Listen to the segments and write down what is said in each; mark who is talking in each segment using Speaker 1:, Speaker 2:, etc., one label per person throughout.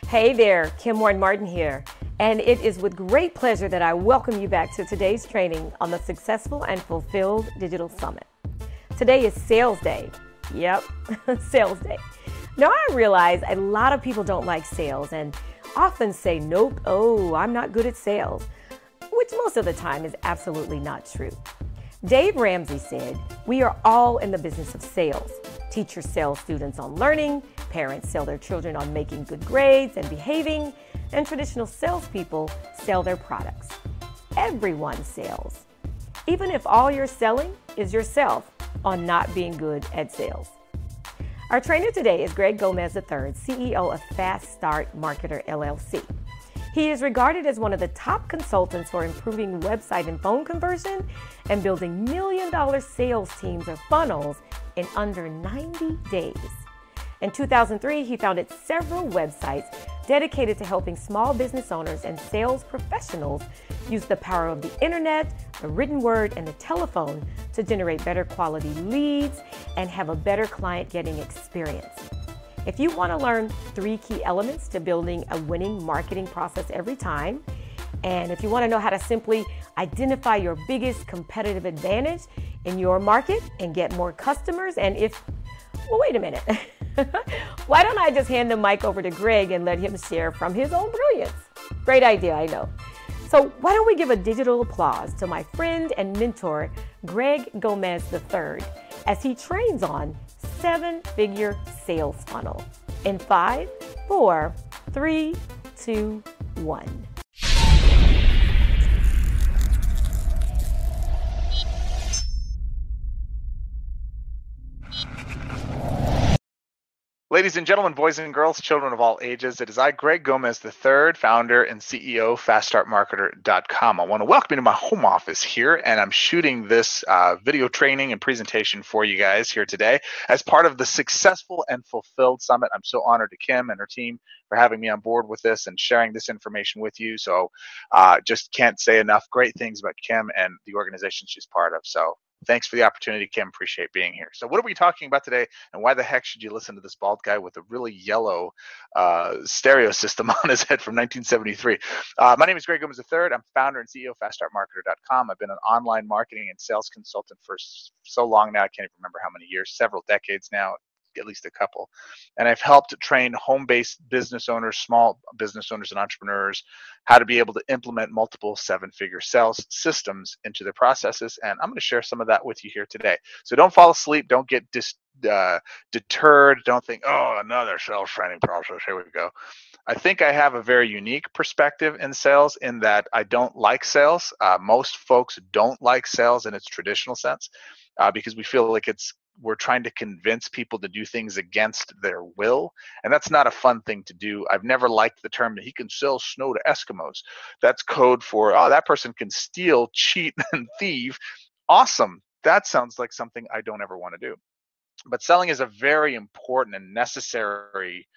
Speaker 1: Hey there, Kim Warren Martin here, and it is with great pleasure that I welcome you back to today's training on the Successful and Fulfilled Digital Summit. Today is Sales Day. Yep, Sales Day. Now I realize a lot of people don't like sales and often say, nope, I'm not good at sales, which most of the time is absolutely not true. Dave Ramsey said, we are all in the business of sales. Teachers sell students on learning, parents sell their children on making good grades and behaving, and traditional salespeople sell their products. Everyone sells, even if all you're selling is yourself on not being good at sales. Our trainer today is Greg Gomez III, CEO of Fast Start Marketer LLC. He is regarded as one of the top consultants for improving website and phone conversion and building million-dollar sales teams or funnels in under 90 days. In 2003, he founded several websites dedicated to helping small business owners and sales professionals use the power of the internet, the written word, and the telephone to generate better quality leads and have a better client getting experience. If you want to learn 3 key elements to building a winning marketing process every time, and if you want to know how to simply identify your biggest competitive advantage in your market and get more customers, and well, wait a minute. Why don't I just hand the mic over to Greg and let him share from his own brilliance? Great idea, I know. So why don't we give a digital applause to my friend and mentor, Greg Gomez III, as he trains on 7-figure sales funnel in 5, 4, 3, 2, 1.
Speaker 2: Ladies and gentlemen, boys and girls, children of all ages, it is I, Greg Gomez III, founder and CEO of FastStartMarketer.com. I want to welcome you to my home office here, and I'm shooting this video training and presentation for you guys here today as part of the Successful and Fulfilled Summit. I'm so honored to Kim and her team for having me on board with this and sharing this information with you. So just can't say enough great things about Kim and the organization she's part of. So thanks for the opportunity, Kim. Appreciate being here. So what are we talking about today, and why the heck should you listen to this bald guy with a really yellow stereo system on his head from 1973? My name is Greg Gomez III. I'm founder and CEO of FastStartMarketer.com. I've been an online marketing and sales consultant for so long now, I can't even remember how many years, several decades now, at least a couple. And I've helped train home-based business owners, small business owners and entrepreneurs, how to be able to implement multiple 7-figure sales systems into their processes. And I'm going to share some of that with you here today. So don't fall asleep. Don't get deterred. Don't think, oh, another sales training process. Here we go. I think I have a very unique perspective in sales in that I don't like sales. Most folks don't like sales in its traditional sense because we feel like we're trying to convince people to do things against their will. And that's not a fun thing to do. I've never liked the term that he can sell snow to Eskimos. That's code for, oh, that person can steal, cheat, and thieve. Awesome. That sounds like something I don't ever want to do. But selling is a very important and necessary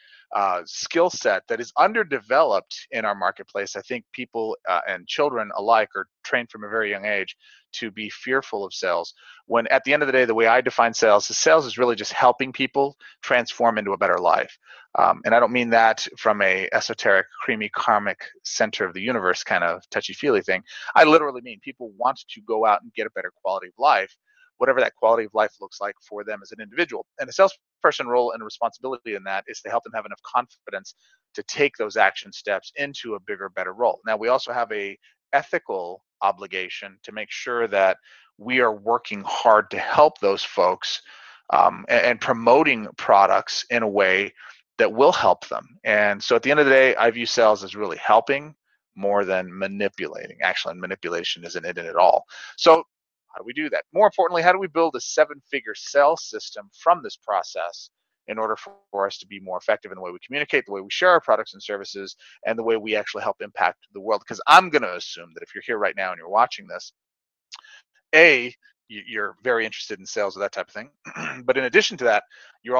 Speaker 2: skill set that is underdeveloped in our marketplace. I think people and children alike are trained from a very young age to be fearful of sales, when at the end of the day, the way I define sales is really just helping people transform into a better life. And I don't mean that from a esoteric, creamy, karmic center of the universe kind of touchy-feely thing. I literally mean people want to go out and get a better quality of life, whatever that quality of life looks like for them as an individual. And a salesperson role and responsibility in that is to help them have enough confidence to take those action steps into a bigger, better role. Now, we also have a ethical obligation to make sure that we are working hard to help those folks and promoting products in a way that will help them. And so at the end of the day, I view sales as really helping more than manipulating. Actually, manipulation isn't it at all. So how do we do that? More importantly, how do we build a 7-figure sales system from this process in order for us to be more effective in the way we communicate, the way we share our products and services, and the way we actually help impact the world? Because I'm going to assume that if you're here right now and you're watching this, you're very interested in sales or that type of thing. But in addition to that, you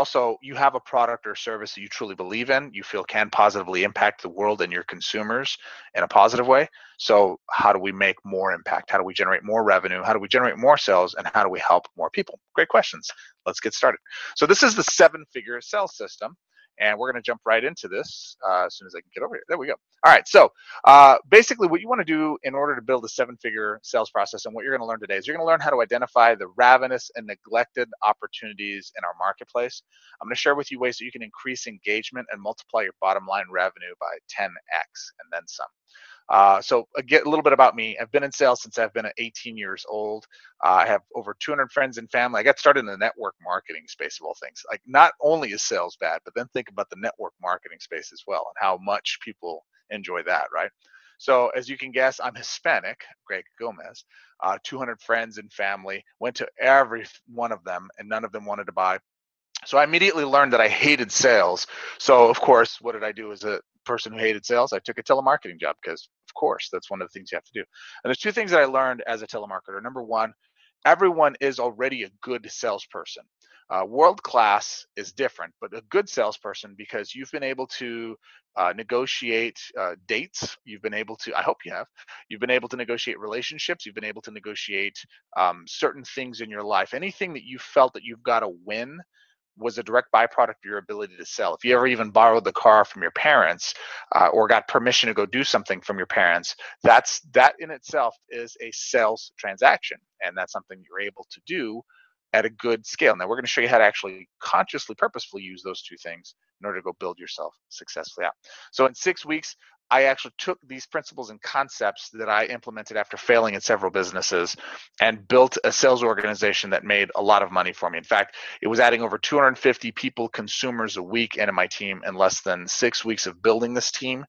Speaker 2: have a product or service that you truly believe in, you feel can positively impact the world and your consumers in a positive way. So how do we make more impact? How do we generate more revenue? How do we generate more sales? And how do we help more people? Great questions. Let's get started. So this is the 7-figure sales system. And we're going to jump right into this as soon as I can get over here. There we go. All right. So basically what you want to do in order to build a 7-figure sales process, and what you're going to learn today, is you're going to learn how to identify the ravenous and neglected opportunities in our marketplace. I'm going to share with you ways that you can increase engagement and multiply your bottom line revenue by 10x and then some. So again, a little bit about me. I've been in sales since I've been 18 years old. I have over 200 friends and family. I got started in the network marketing space of all things. Like, not only is sales bad, but then think about the network marketing space as well and how much people enjoy that, right? So as you can guess, I'm Hispanic, Greg Gomez. 200 friends and family, went to every one of them, and none of them wanted to buy. So I immediately learned that I hated sales. So of course, what did I do as a person who hated sales? I took a telemarketing job because, of course, that's one of the things you have to do. And there's 2 things that I learned as a telemarketer. Number one, everyone is already a good salesperson. World class is different, but a good salesperson, because you've been able to negotiate dates. You've been able to, I hope you have, you've been able to negotiate relationships. You've been able to negotiate certain things in your life. Anything that you felt that you've got to win was a direct byproduct of your ability to sell. If you ever even borrowed the car from your parents or got permission to go do something from your parents, that in itself is a sales transaction, and that's something you're able to do at a good scale. Now we're going to show you how to actually consciously, purposefully use those 2 things in order to go build yourself successfully out. So in 6 weeks, I actually took these principles and concepts that I implemented after failing in several businesses and built a sales organization that made a lot of money for me. In fact, it was adding over 250 people, consumers a week into my team in less than 6 weeks of building this team,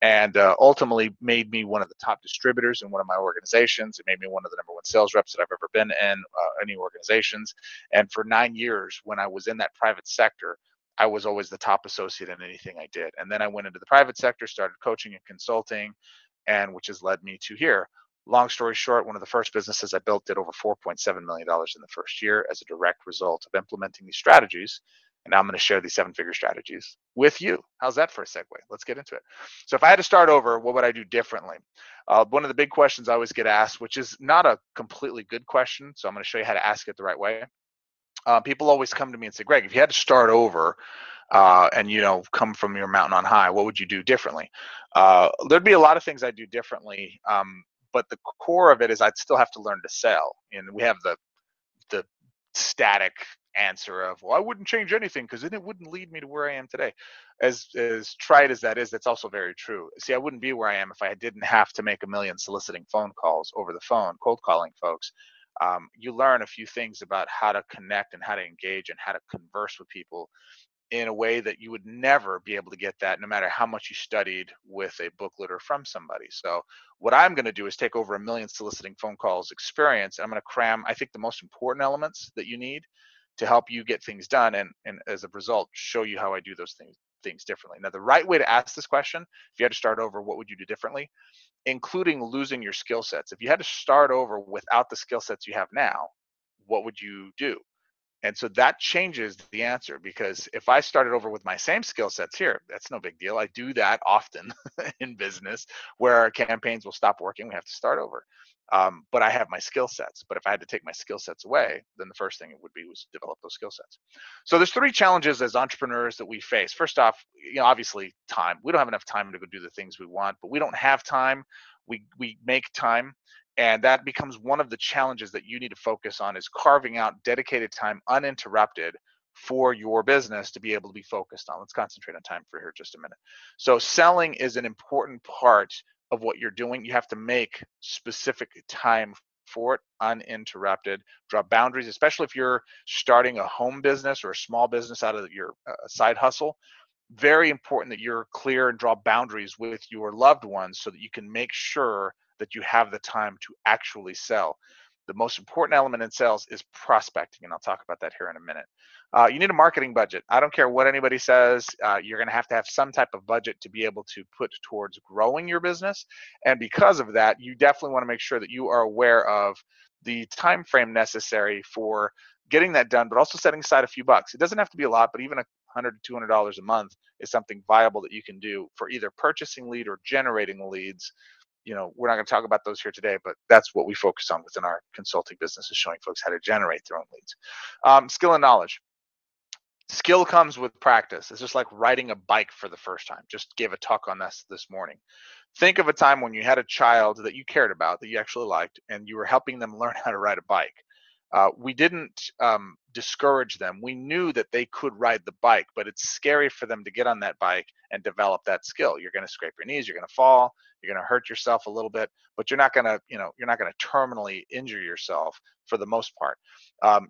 Speaker 2: and ultimately made me one of the top distributors in one of my organizations. It made me one of the #1 sales reps that I've ever been in any organizations. And for 9 years, when I was in that private sector, I was always the top associate in anything I did. And then I went into the private sector, started coaching and consulting, and which has led me to here. Long story short, one of the first businesses I built did over $4.7 million in the first year as a direct result of implementing these strategies. And now I'm going to share these 7-figure strategies with you. How's that for a segue? Let's get into it. So if I had to start over, what would I do differently? One of the big questions I always get asked, which is not a completely good question, so I'm going to show you how to ask it the right way. People always come to me and say, Greg, if you had to start over and come from your mountain on high, what would you do differently? There'd be a lot of things I'd do differently, but the core of it is I'd still have to learn to sell. And we have the static answer of, well, I wouldn't change anything because then it wouldn't lead me to where I am today. As trite as that is, that's also very true. See, I wouldn't be where I am if I didn't have to make a million soliciting phone calls over the phone, cold calling folks. You learn a few things about how to connect and how to engage and how to converse with people in a way that you would never be able to get that no matter how much you studied with a booklet or from somebody. So what I'm going to do is take over a million soliciting phone calls experience. And I'm going to cram, I think, the most important elements that you need to help you get things done. And as a result, show you how I do those things differently. Now, the right way to ask this question, if you had to start over, what would you do differently? Including losing your skill sets. If you had to start over without the skill sets you have now, what would you do? And so that changes the answer, because if I started over with my same skill sets here, that's no big deal. I do that often in business where our campaigns will stop working. We have to start over. But I have my skill sets. But if I had to take my skill sets away, then the first thing it would be was develop those skill sets. So there's 3 challenges as entrepreneurs that we face. First off, obviously time. We don't have enough time to go do the things we want, but we don't have time. We make time. And that becomes one of the challenges that you need to focus on, is carving out dedicated time uninterrupted for your business to be able to be focused on. Let's concentrate on time for here just a minute. So selling is an important part of what you're doing. You have to make specific time for it, uninterrupted. Draw boundaries, especially if you're starting a home business or a small business out of your side hustle. Very important that you're clear and draw boundaries with your loved ones so that you can make sure that you have the time to actually sell. The most important element in sales is prospecting, and I'll talk about that here in a minute. You need a marketing budget. I don't care what anybody says. You're going to have some type of budget to be able to put towards growing your business. And because of that, you definitely want to make sure that you are aware of the time frame necessary for getting that done, but also setting aside a few bucks. It doesn't have to be a lot, but even $100 to $200 a month is something viable that you can do for either purchasing lead or generating leads. We're not going to talk about those here today, but that's what we focus on within our consulting business, is showing folks how to generate their own leads. Skill and knowledge. Skill comes with practice. It's just like riding a bike for the first time. Just gave a talk on this morning. Think of a time when you had a child that you cared about, that you actually liked, and you were helping them learn how to ride a bike. We didn't discourage them. We knew that they could ride the bike, but it's scary for them to get on that bike and develop that skill. You're going to scrape your knees, you're going to fall, you're going to hurt yourself a little bit, but you're not going to, you're not going to terminally injure yourself for the most part.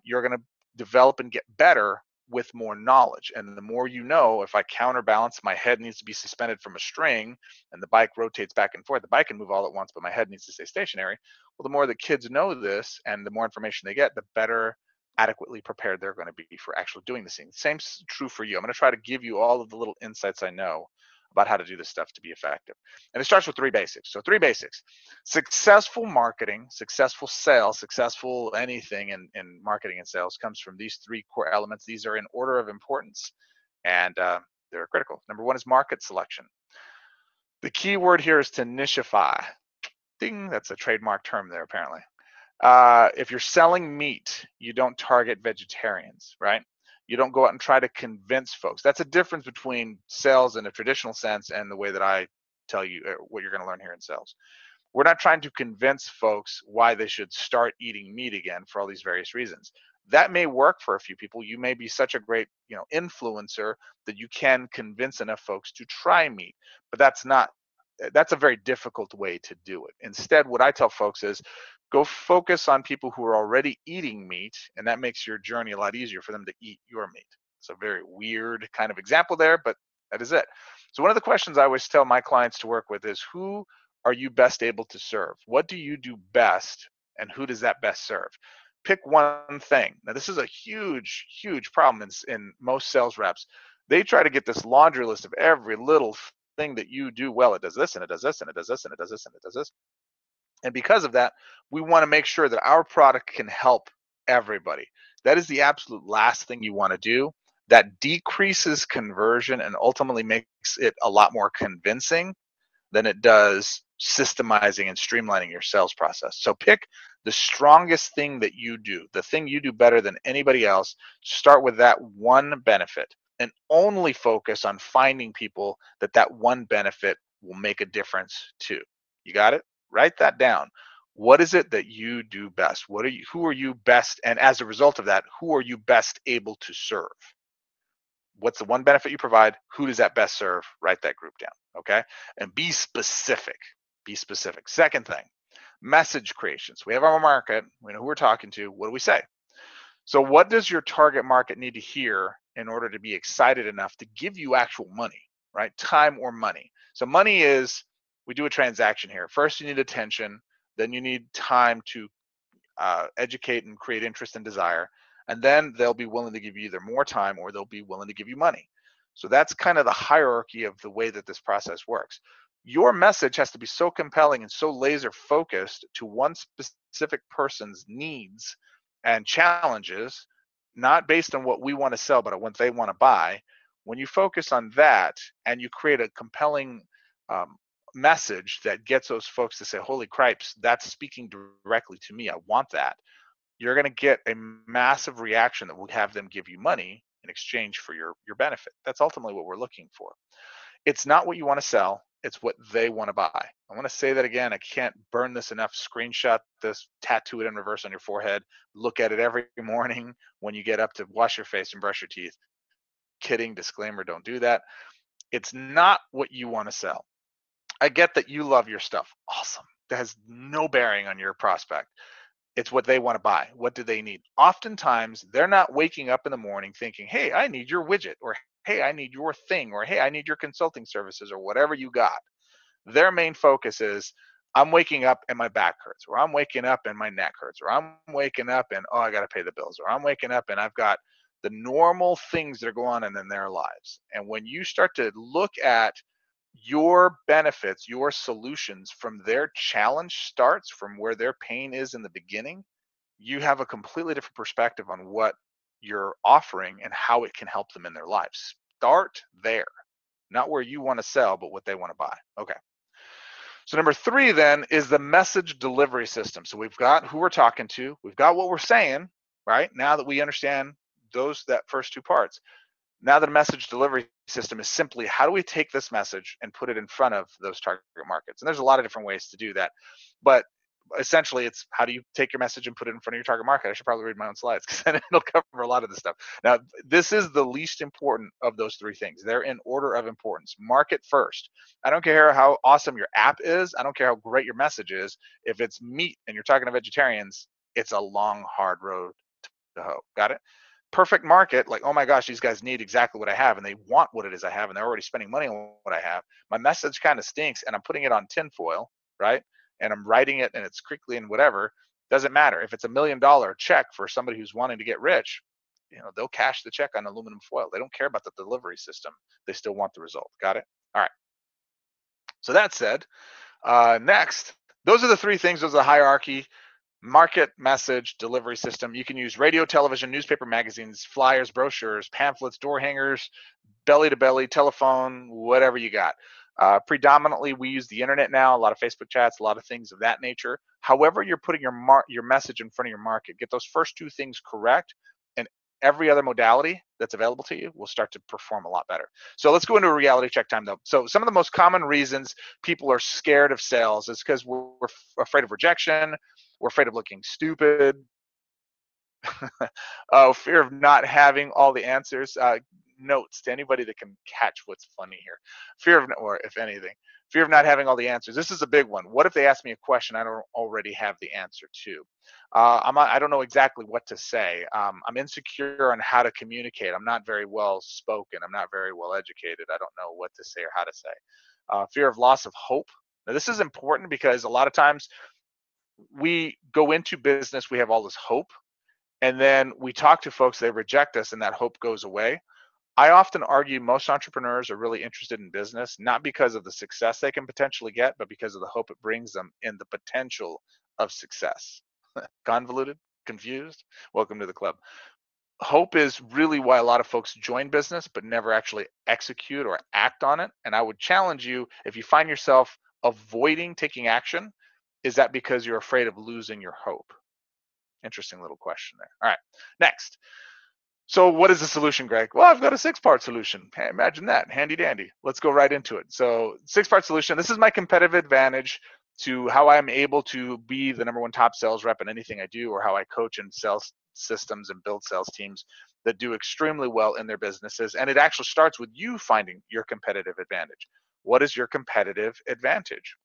Speaker 2: You're going to develop and get better with more knowledge. And the more you know, if I counterbalance, my head needs to be suspended from a string and the bike rotates back and forth. The bike can move all at once, but my head needs to stay stationary. Well, the more the kids know this and the more information they get, the better adequately prepared they're going to be for actually doing this thing. Same's true for you. I'm going to try to give you all of the little insights I know about how to do this stuff to be effective. And it starts with 3 basics. So 3 basics: successful marketing, successful sales, successful anything in marketing and sales comes from these 3 core elements. These are in order of importance, and they're critical. Number 1 is market selection. The key word here is to nicheify. Ding, that's a trademark term there apparently. If you're selling meat, you don't target vegetarians, right? You don't go out and try to convince folks. That's a difference between sales in a traditional sense and the way that I tell you what you're going to learn here in sales. We're not trying to convince folks why they should start eating meat again for all these various reasons. That may work for a few people. You may be such a great, influencer that you can convince enough folks to try meat, but that's a very difficult way to do it. Instead, what I tell folks is go focus on people who are already eating meat, and that makes your journey a lot easier for them to eat your meat. It's a very weird kind of example there, but that is it. So one of the questions I always tell my clients to work with is, who are you best able to serve? What do you do best, and who does that best serve? Pick one thing. Now, this is a huge, huge problem in most sales reps. They try to get this laundry list of every little thing that you do well. It does this, and it does this, and it does this, and it does this, and it does this. And because of that, we want to make sure that our product can help everybody. That is the absolute last thing you want to do. That decreases conversion and ultimately makes it a lot more convincing than it does systemizing and streamlining your sales process. So pick the strongest thing that you do, the thing you do better than anybody else. Start with that one benefit and only focus on finding people that one benefit will make a difference to. You got it? Write that down. What is it that you do best? Who are you best? And as a result of that, who are you best able to serve? What's the one benefit you provide? Who does that best serve? Write that group down, okay? And be specific. Be specific. Second thing, message creation. So we have our market. We know who we're talking to. What do we say? So what does your target market need to hear in order to be excited enough to give you actual money, right? Time or money. So money is, we do a transaction here. First, you need attention. Then you need time to educate and create interest and desire. And then they'll be willing to give you either more time or they'll be willing to give you money. So that's kind of the hierarchy of the way that this process works. Your message has to be so compelling and so laser focused to one specific person's needs and challenges, not based on what we want to sell, but on what they want to buy. When you focus on that and you create a compelling message that gets those folks to say, holy cripes, that's speaking directly to me, I want that, you're going to get a massive reaction that will have them give you money in exchange for your benefit. That's ultimately what we're looking for. It's not what you want to sell, it's what they want to buy. I want to say that again. I can't burn this enough. Screenshot this, tattoo it in reverse on your forehead, look at it every morning when you get up to wash your face and brush your teeth. Kidding, disclaimer, don't do that. It's not what you want to sell. I get that you love your stuff. Awesome. That has no bearing on your prospect. It's what they want to buy. What do they need? Oftentimes, they're not waking up in the morning thinking, hey, I need your widget, or hey, I need your thing, or hey, I need your consulting services, or whatever you got. Their main focus is, I'm waking up and my back hurts, or I'm waking up and my neck hurts, or I'm waking up and, oh, I got to pay the bills, or I'm waking up and I've got the normal things that are going on in their lives. And when you start to look at your benefits, your solutions from their challenge starts, from where their pain is in the beginning, you have a completely different perspective on what you're offering and how it can help them in their lives. Start there, not where you want to sell, but what they want to buy. Okay. So number 3 then is the message delivery system. So we've got who we're talking to, we've got what we're saying, right? Now that we understand that first 2 parts, Now the message delivery system is simply how do we take this message and put it in front of those target markets? And there's a lot of different ways to do that, but essentially it's how do you take your message and put it in front of your target market. I should probably read my own slides because then it'll cover a lot of this stuff. Now, this is the least important of those three things. They're in order of importance. Market first. I don't care how awesome your app is. I don't care how great your message is. If it's meat and you're talking to vegetarians, it's a long, hard road to hoe. Got it? Perfect market, like, oh my gosh, these guys need exactly what I have and they want what it is I have and they're already spending money on what I have. My message kind of stinks and I'm putting it on tinfoil, right? And I'm writing it and it's crinkly and whatever. Doesn't matter. If it's $1 million check for somebody who's wanting to get rich, they'll cash the check on aluminum foil. They don't care about the delivery system. They still want the result. Got it? All right. So that said, next, those are the three things. Those are the hierarchy. Market, message, delivery system. You can use radio, television, newspaper, magazines, flyers, brochures, pamphlets, door hangers, belly to belly, telephone, whatever you got. Predominantly, we use the internet now, a lot of Facebook chats, a lot of things of that nature. However, you're putting your message in front of your market. Get those first two things correct, and every other modality that's available to you will start to perform a lot better. So let's go into a reality check time though. So some of the most common reasons people are scared of sales is because we're afraid of rejection. We're afraid of looking stupid. Oh, fear of not having all the answers. Notes to anybody that can catch what's funny here. Fear of, or if anything, fear of not having all the answers. This is a big one. What if they ask me a question I don't already have the answer to? I don't know exactly what to say. I'm insecure on how to communicate. I'm not very well spoken. I'm not very well educated. I don't know what to say or how to say. Fear of loss of hope. Now, this is important because a lot of times we go into business, we have all this hope, and then we talk to folks, they reject us, and that hope goes away. I often argue most entrepreneurs are really interested in business, not because of the success they can potentially get, but because of the hope it brings them in the potential of success. Convoluted? Confused? Welcome to the club. Hope is really why a lot of folks join business, but never actually execute or act on it. And I would challenge you, if you find yourself avoiding taking action, is that because you're afraid of losing your hope? Interesting little question there. All right, next. So what is the solution, Greg? Well, I've got a 6-part solution. Hey, imagine that, handy dandy. Let's go right into it. So 6-part solution. This is my competitive advantage to how I'm able to be the #1 top sales rep in anything I do, or how I coach and sell systems and build sales teams that do extremely well in their businesses. And it actually starts with you finding your competitive advantage. What is your competitive advantage?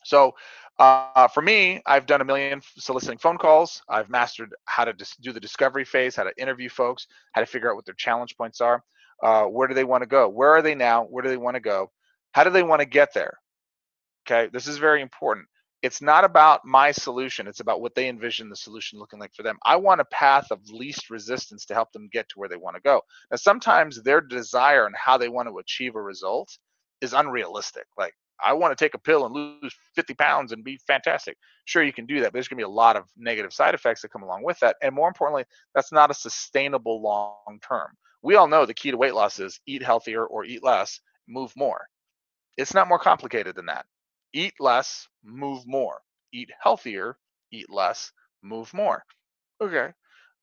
Speaker 2: So for me, I've done 1 million soliciting phone calls. I've mastered how to do the discovery phase, how to interview folks, how to figure out what their challenge points are. Where do they want to go? Where are they now? Where do they want to go? How do they want to get there? Okay, this is very important. It's not about my solution. It's about what they envision the solution looking like for them. I want a path of least resistance to help them get to where they want to go. Now, sometimes their desire and how they want to achieve a result is unrealistic. Like, I want to take a pill and lose 50 pounds and be fantastic. Sure, you can do that, but there's going to be a lot of negative side effects that come along with that. And more importantly, that's not a sustainable long term. We all know the key to weight loss is eat healthier or eat less, move more. It's not more complicated than that. Eat less, move more. Eat healthier, eat less, move more. Okay,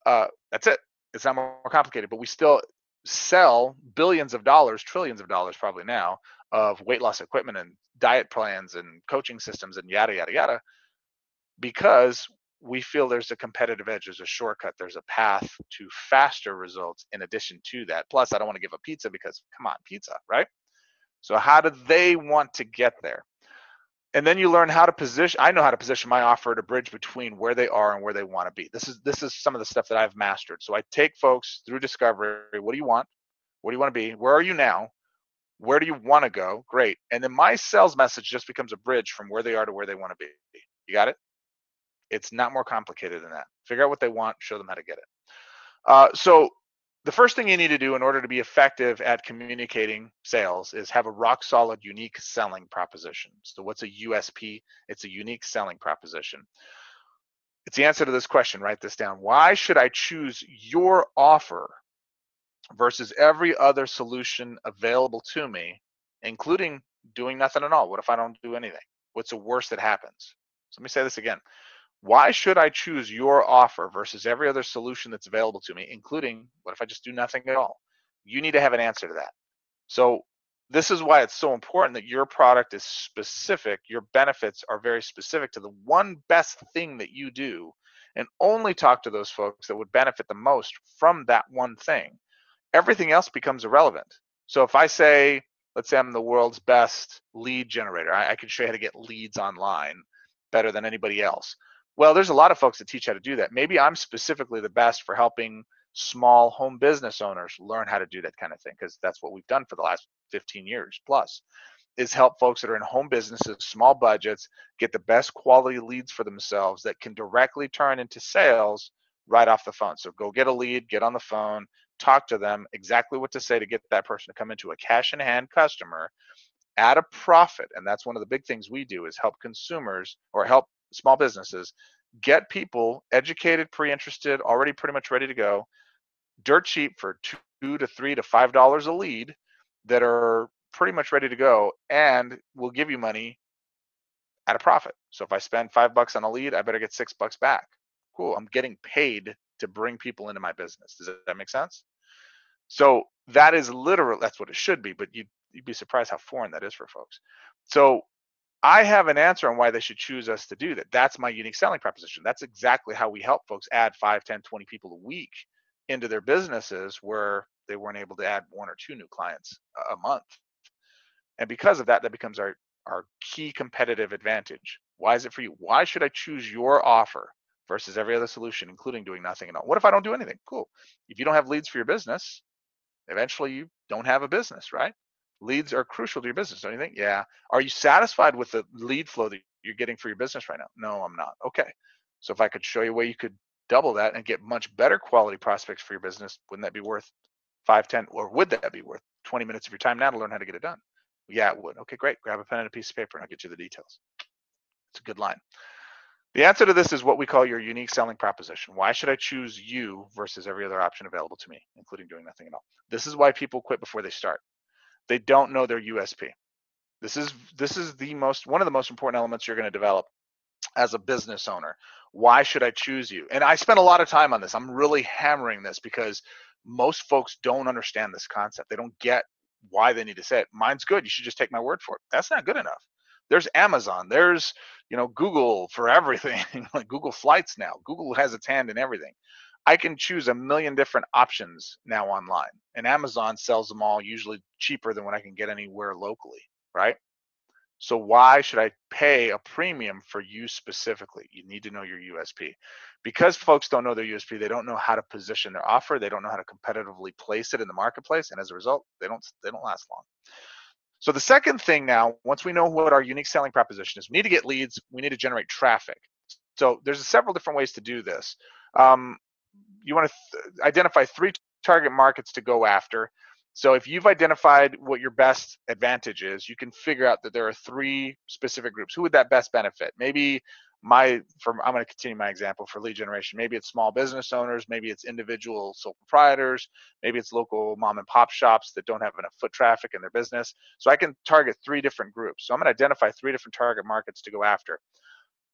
Speaker 2: that's it. It's not more complicated, but we still sell billions of dollars, trillions of dollars probably now, of weight loss equipment and diet plans and coaching systems and yada, yada, yada, because we feel there's a competitive edge, there's a shortcut, there's a path to faster results in addition to that. Plus, I don't want to give a pizza because, come on, pizza, right? So how do they want to get there? And then you learn how to position. I know how to position my offer to bridge between where they are and where they want to be. This is some of the stuff that I've mastered. So I take folks through discovery. What do you want? Where do you want to be? Where are you now? Where do you want to go? Great. And then my sales message just becomes a bridge from where they are to where they want to be. You got it? It's not more complicated than that. Figure out what they want, show them how to get it. So the first thing you need to do in order to be effective at communicating sales is have a rock solid, unique selling proposition. So what's a USP? It's a unique selling proposition. It's the answer to this question. Write this down. Why should I choose your offer versus every other solution available to me, including doing nothing at all? What if I don't do anything? What's the worst that happens? So let me say this again. Why should I choose your offer versus every other solution that's available to me, including what if I just do nothing at all? You need to have an answer to that. So this is why it's so important that your product is specific. Your benefits are very specific to the one best thing that you do, and only talk to those folks that would benefit the most from that one thing. Everything else becomes irrelevant. So if I say, let's say I'm the world's best lead generator, I can show you how to get leads online better than anybody else. Well, there's a lot of folks that teach how to do that. Maybe I'm specifically the best for helping small home business owners learn how to do that kind of thing, because that's what we've done for the last 15 years plus, is help folks that are in home businesses, small budgets, get the best quality leads for themselves that can directly turn into sales right off the phone. So go get a lead, get on the phone, talk to them, exactly what to say to get that person to come into a cash in hand customer at a profit. And that's one of the big things we do, is help consumers or help small businesses get people educated, pre-interested, already pretty much ready to go, dirt cheap for $2 to $3 to $5 a lead, that are pretty much ready to go and will give you money at a profit. So if I spend $5 on a lead, I better get $6 back. Cool. I'm getting paid to bring people into my business. Does that make sense? So that is literally, that's what it should be, but you'd be surprised how foreign that is for folks. So I have an answer on why they should choose us to do that. That's my unique selling proposition. That's exactly how we help folks add 5, 10, 20 people a week into their businesses where they weren't able to add 1 or 2 new clients a month. And because of that, that becomes our key competitive advantage. Why is it for you? Why should I choose your offer versus every other solution, including doing nothing at all? What if I don't do anything? Cool. If you don't have leads for your business, eventually you don't have a business, right? Leads are crucial to your business, don't you think? Yeah. Are you satisfied with the lead flow that you're getting for your business right now? No, I'm not. Okay. So if I could show you a way you could double that and get much better quality prospects for your business, wouldn't that be worth 5, 10, or would that be worth 20 minutes of your time now to learn how to get it done? Yeah, it would. Okay, great. Grab a pen and a piece of paper and I'll get you the details. It's a good line. The answer to this is what we call your unique selling proposition. Why should I choose you versus every other option available to me, including doing nothing at all? This is why people quit before they start. They don't know their USP. This is one of the most important elements you're going to develop as a business owner. Why should I choose you? And I spent a lot of time on this. I'm really hammering this because most folks don't understand this concept. They don't get why they need to say it. Mine's good. You should just take my word for it. That's not good enough. There's Amazon. There's, Google for everything. Like Google Flights now. Google has its hand in everything. I can choose a million different options now online, and Amazon sells them all usually cheaper than what I can get anywhere locally, right? So why should I pay a premium for you specifically? You need to know your USP. Because folks don't know their USP, they don't know how to position their offer, they don't know how to competitively place it in the marketplace, and as a result, they don't last long. So the second thing now, once we know what our unique selling proposition is, we need to get leads, we need to generate traffic. So there's several different ways to do this. You want to identify 3 target markets to go after. So if you've identified what your best advantage is, you can figure out that there are 3 specific groups. Who would that best benefit? Maybe I'm going to continue my example for lead generation. Maybe it's small business owners, maybe it's individual sole proprietors, maybe it's local mom and pop shops that don't have enough foot traffic in their business. So I can target 3 different groups. So I'm going to identify 3 different target markets to go after.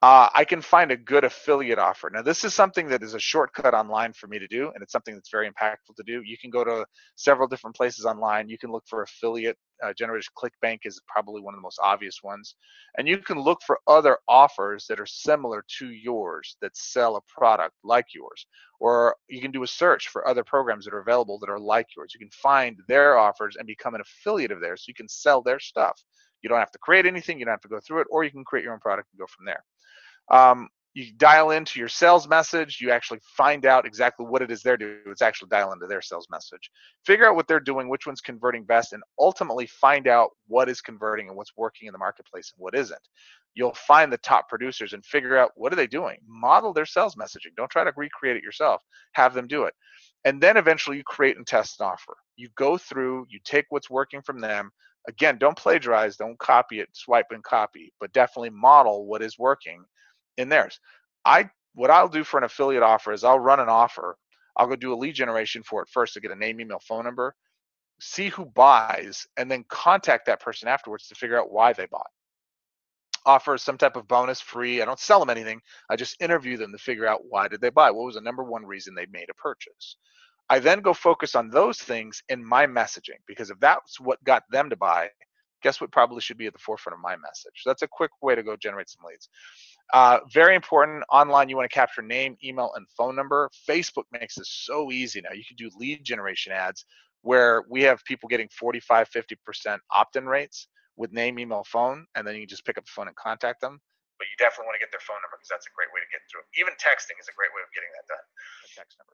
Speaker 2: I can find a good affiliate offer. Now, this is something that is a shortcut online for me to do, and it's something that's very impactful to do. You can go to several different places online. You can look for affiliate generators. ClickBank is probably one of the most obvious ones. And you can look for other offers that are similar to yours that sell a product like yours. Or you can do a search for other programs that are available that are like yours. You can find their offers and become an affiliate of theirs so you can sell their stuff. You don't have to create anything. You don't have to go through it, or you can create your own product and go from there. You dial into your sales message. You actually find out exactly what it is they're doing. It's actually dial into their sales message. Figure out what they're doing, which one's converting best, and ultimately find out what is converting and what's working in the marketplace and what isn't. You'll find the top producers and figure out what are they doing. Model their sales messaging. Don't try to recreate it yourself. Have them do it. And then eventually you create and test an offer. You go through, you take what's working from them. Again, don't plagiarize, don't copy it, swipe and copy, but definitely model what is working in theirs. What I'll do for an affiliate offer is I'll run an offer. I'll go do a lead generation for it first to get a name, email, phone number, see who buys, and then contact that person afterwards to figure out why they bought. Offer some type of bonus free. I don't sell them anything. I just interview them to figure out why did they buy. What was the number one reason they made a purchase? I then go focus on those things in my messaging, because if that's what got them to buy, guess what probably should be at the forefront of my message. So that's a quick way to go generate some leads. Very important, online, you want to capture name, email, and phone number. Facebook makes this so easy now. You can do lead generation ads where we have people getting 45, 50% opt-in rates with name, email, phone, and then you can just pick up the phone and contact them. But you definitely want to get their phone number because that's a great way to get through. Even texting is a great way of getting that done. The text number.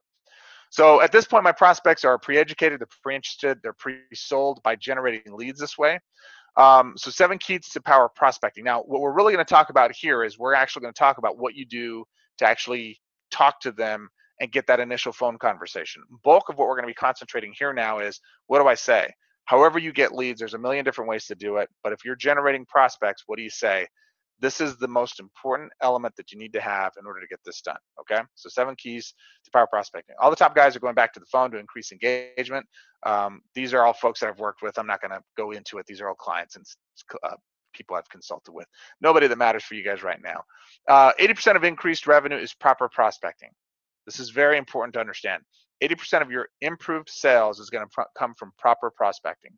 Speaker 2: So at this point, my prospects are pre-educated, they're pre-interested, they're pre-sold by generating leads this way. So 7 keys to power prospecting. Now, what we're really going to talk about here is we're actually going to talk about what you do to actually talk to them and get that initial phone conversation. Bulk of what we're going to be concentrating here now is, what do I say? However you get leads, there's a million different ways to do it. But if you're generating prospects, what do you say? This is the most important element that you need to have in order to get this done, okay? So 7 keys to power prospecting. All the top guys are going back to the phone to increase engagement. These are all folks that I've worked with. I'm not gonna go into it. These are all clients and people I've consulted with. Nobody that matters for you guys right now. 80% of increased revenue is proper prospecting. This is very important to understand. 80% of your improved sales is gonna come from proper prospecting.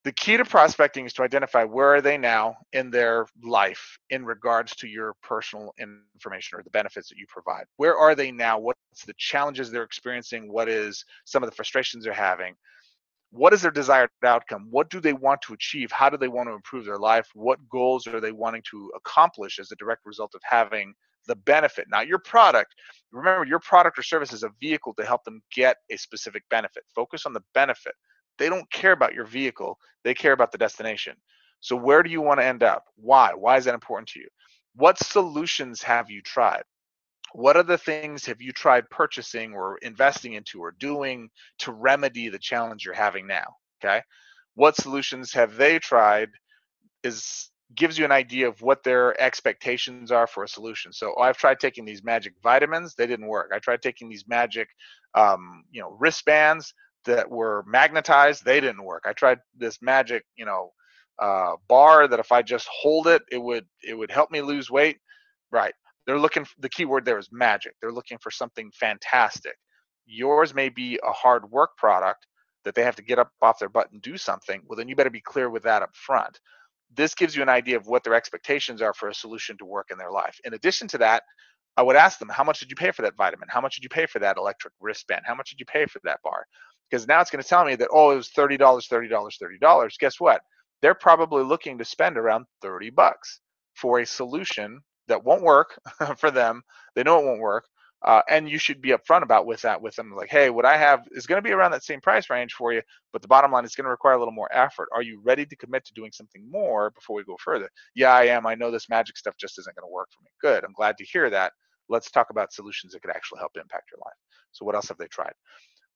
Speaker 2: The key to prospecting is to identify where are they now in their life in regards to your personal information or the benefits that you provide. Where are they now? What's the challenges they're experiencing? What is some of the frustrations they're having? What is their desired outcome? What do they want to achieve? How do they want to improve their life? What goals are they wanting to accomplish as a direct result of having the benefit, not your product? Remember, your product or service is a vehicle to help them get a specific benefit. Focus on the benefit. They don't care about your vehicle. They care about the destination. So where do you want to end up? Why? Why is that important to you? What solutions have you tried? What other things have you tried purchasing or investing into or doing to remedy the challenge you're having now? Okay. What solutions have they tried gives you an idea of what their expectations are for a solution. So I've tried taking these magic vitamins, they didn't work. I tried taking these magic wristbands that were magnetized, they didn't work. I tried this magic bar that if I just hold it, it would help me lose weight. Right. They're looking, the key word there is magic. They're looking for something fantastic. Yours may be a hard work product that they have to get up off their butt and do something. Well, then you better be clear with that up front. This gives you an idea of what their expectations are for a solution to work in their life. In addition to that, I would ask them, how much did you pay for that vitamin? How much did you pay for that electric wristband? How much did you pay for that bar? Because now it's going to tell me that, oh, it was $30, $30, $30. Guess what? They're probably looking to spend around $30 for a solution that won't work for them. They know it won't work. And you should be upfront about with them, like, hey, what I have is going to be around that same price range for you, but the bottom line is going to require a little more effort. Are you ready to commit to doing something more before we go further? Yeah, I am. I know this magic stuff just isn't going to work for me. Good. I'm glad to hear that. Let's talk about solutions that could actually help impact your life. So what else have they tried?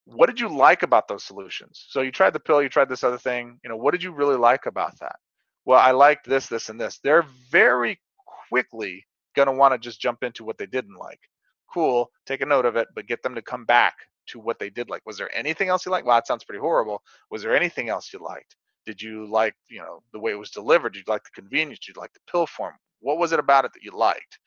Speaker 2: What did you like about those solutions? So you tried the pill, you tried this other thing. What did you really like about that? Well, I liked this, this, and this. They're very quickly going to want to just jump into what they didn't like. Cool, take a note of it, but get them to come back to what they did like. Was there anything else you liked? Well, that sounds pretty horrible. Was there anything else you liked? Did you like, the way it was delivered? Did you like the convenience? Did you like the pill form? What was it about it that you liked?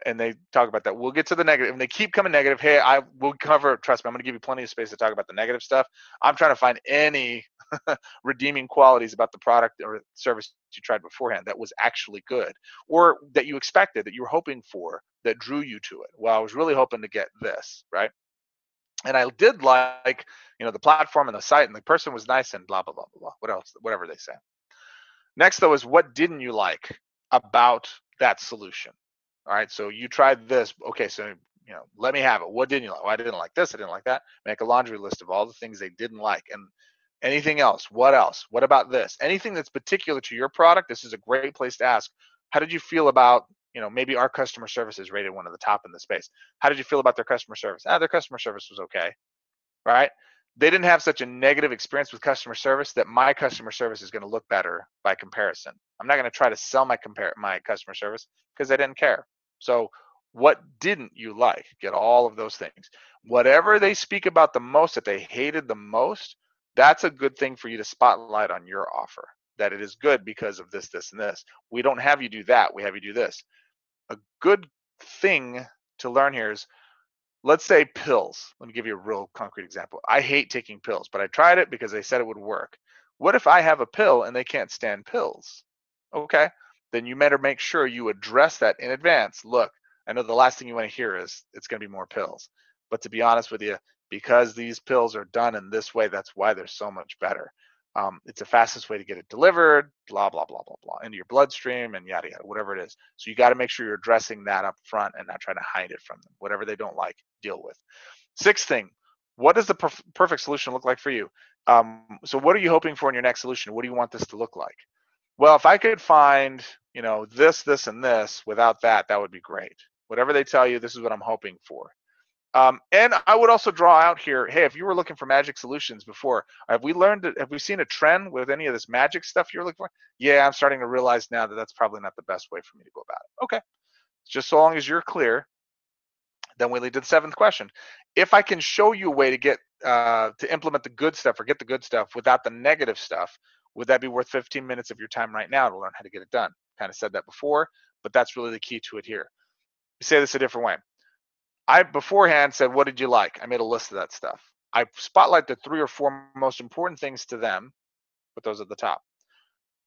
Speaker 2: And they talk about that. We'll get to the negative. And they keep coming negative. Hey, I will cover, trust me, I'm going to give you plenty of space to talk about the negative stuff. I'm trying to find any redeeming qualities about the product or service you tried beforehand that was actually good, or that you expected, that you were hoping for, that drew you to it. Well, I was really hoping to get this, right? And I did like, the platform and the site, and the person was nice, and blah, blah, blah, blah, blah. What else? Whatever they say. Next, though, is what didn't you like about that solution? All right, so you tried this. Okay, so let me have it. What didn't you like? Well, I didn't like this. I didn't like that. Make a laundry list of all the things they didn't like, and anything else. What else? What about this? Anything that's particular to your product. This is a great place to ask. How did you feel about maybe our customer service is rated one of the top in the space. How did you feel about their customer service? Their customer service was okay, right? They didn't have such a negative experience with customer service that my customer service is going to look better by comparison. I'm not going to try to sell my customer service because they didn't care. So what didn't you like? Get all of those things. Whatever they speak about the most, that they hated the most, that's a good thing for you to spotlight on your offer, that it is good because of this, this, and this. We don't have you do that. We have you do this. A good thing to learn here is let's say pills. Let me give you a real concrete example. I hate taking pills, but I tried it because they said it would work. What if I have a pill and they can't stand pills? Okay, then you better make sure you address that in advance. Look, I know the last thing you want to hear is it's going to be more pills. But to be honest with you, because these pills are done in this way, that's why they're so much better. It's the fastest way to get it delivered, blah, blah, blah, blah, blah, into your bloodstream and yada, yada, whatever it is. So you got to make sure you're addressing that up front and not trying to hide it from them. Whatever they don't like, deal with. Sixth thing, what does the perfect solution look like for you? So what are you hoping for in your next solution? What do you want this to look like? Well, if I could find, this, this, and this without that, that would be great. Whatever they tell you, this is what I'm hoping for. And I would also draw out here, hey, if you were looking for magic solutions before, have we seen a trend with any of this magic stuff you're looking for? Yeah, I'm starting to realize now that that's probably not the best way for me to go about it. Okay, just so long as you're clear, then we lead to the seventh question. If I can show you a way to get to implement the good stuff or get the good stuff without the negative stuff, would that be worth 15 minutes of your time right now to learn how to get it done? Kind of said that before, but that's really the key to it here. Say this a different way. I beforehand said, what did you like? I made a list of that stuff. I spotlight the 3 or 4 most important things to them, put those at the top.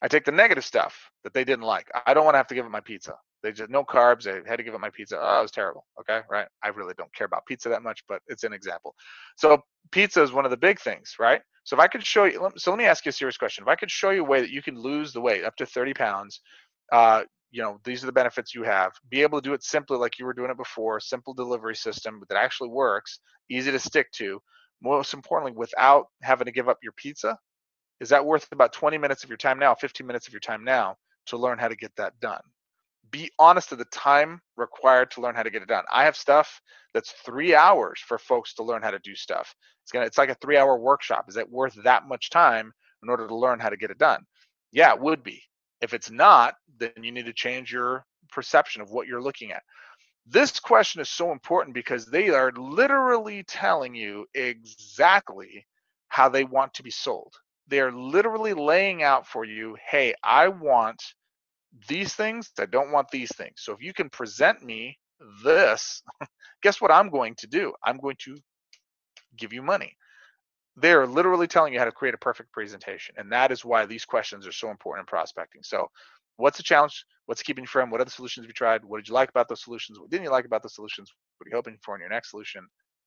Speaker 2: I take the negative stuff that they didn't like. I don't want to have to give up my pizza. They just no carbs. I had to give up my pizza. Oh, it was terrible. Okay, right? I really don't care about pizza that much, but it's an example. So pizza is one of the big things, right? So if I could show you, so let me ask you a serious question. If I could show you a way that you can lose the weight up to 30 pounds, these are the benefits you have. Be able to do it simply like you were doing it before, simple delivery system that actually works, easy to stick to. Most importantly, without having to give up your pizza, is that worth about 20 minutes of your time now, 15 minutes of your time now to learn how to get that done? Be honest of the time required to learn how to get it done. I have stuff that's 3 hours for folks to learn how to do stuff. It's like a 3-hour workshop. Is it worth that much time in order to learn how to get it done? Yeah, it would be. If it's not, then you need to change your perception of what you're looking at. This question is so important because they are literally telling you exactly how they want to be sold. They're literally laying out for you, hey, I want these things, I don't want these things. So if you can present me this, guess what I'm going to do? I'm going to give you money. They're literally telling you how to create a perfect presentation. And that is why these questions are so important in prospecting. So what's the challenge? What's keeping you from? What other solutions have you tried? What did you like about those solutions? What didn't you like about the solutions? What are you hoping for in your next solution?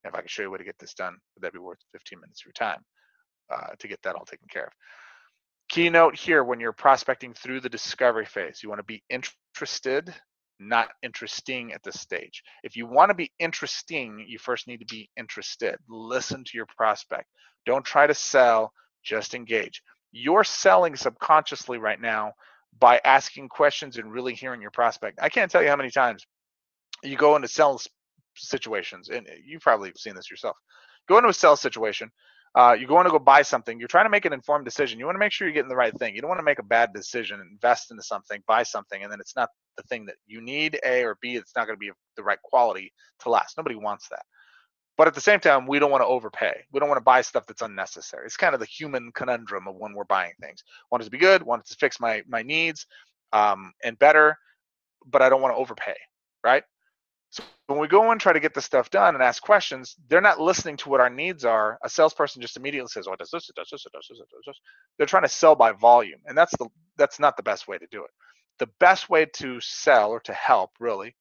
Speaker 2: And if I can show you a way to get this done, would that be worth 15 minutes of your time to get that all taken care of? Keynote here, when you're prospecting through the discovery phase, you want to be interested, not interesting at this stage. If you want to be interesting, you first need to be interested. Listen to your prospect. Don't try to sell, just engage. You're selling subconsciously right now by asking questions and really hearing your prospect. I can't tell you how many times you go into sales situations, and you probably have seen this yourself. Go into a sales situation, you're going to go buy something. You're trying to make an informed decision. You want to make sure you're getting the right thing. You don't want to make a bad decision, invest into something, buy something, and then it's not the thing that you need, A, or B, it's not going to be the right quality to last. Nobody wants that. But at the same time, we don't want to overpay. We don't want to buy stuff that's unnecessary. It's kind of the human conundrum of when we're buying things. Want it to be good, want it to fix my needs and better, but I don't want to overpay, right? So when we go and try to get this stuff done and ask questions, they're not listening to what our needs are. A salesperson just immediately says, "Oh, it does this, it does this, it does this, it does this." They're trying to sell by volume, and that's not the best way to do it. The best way to sell or to help, really,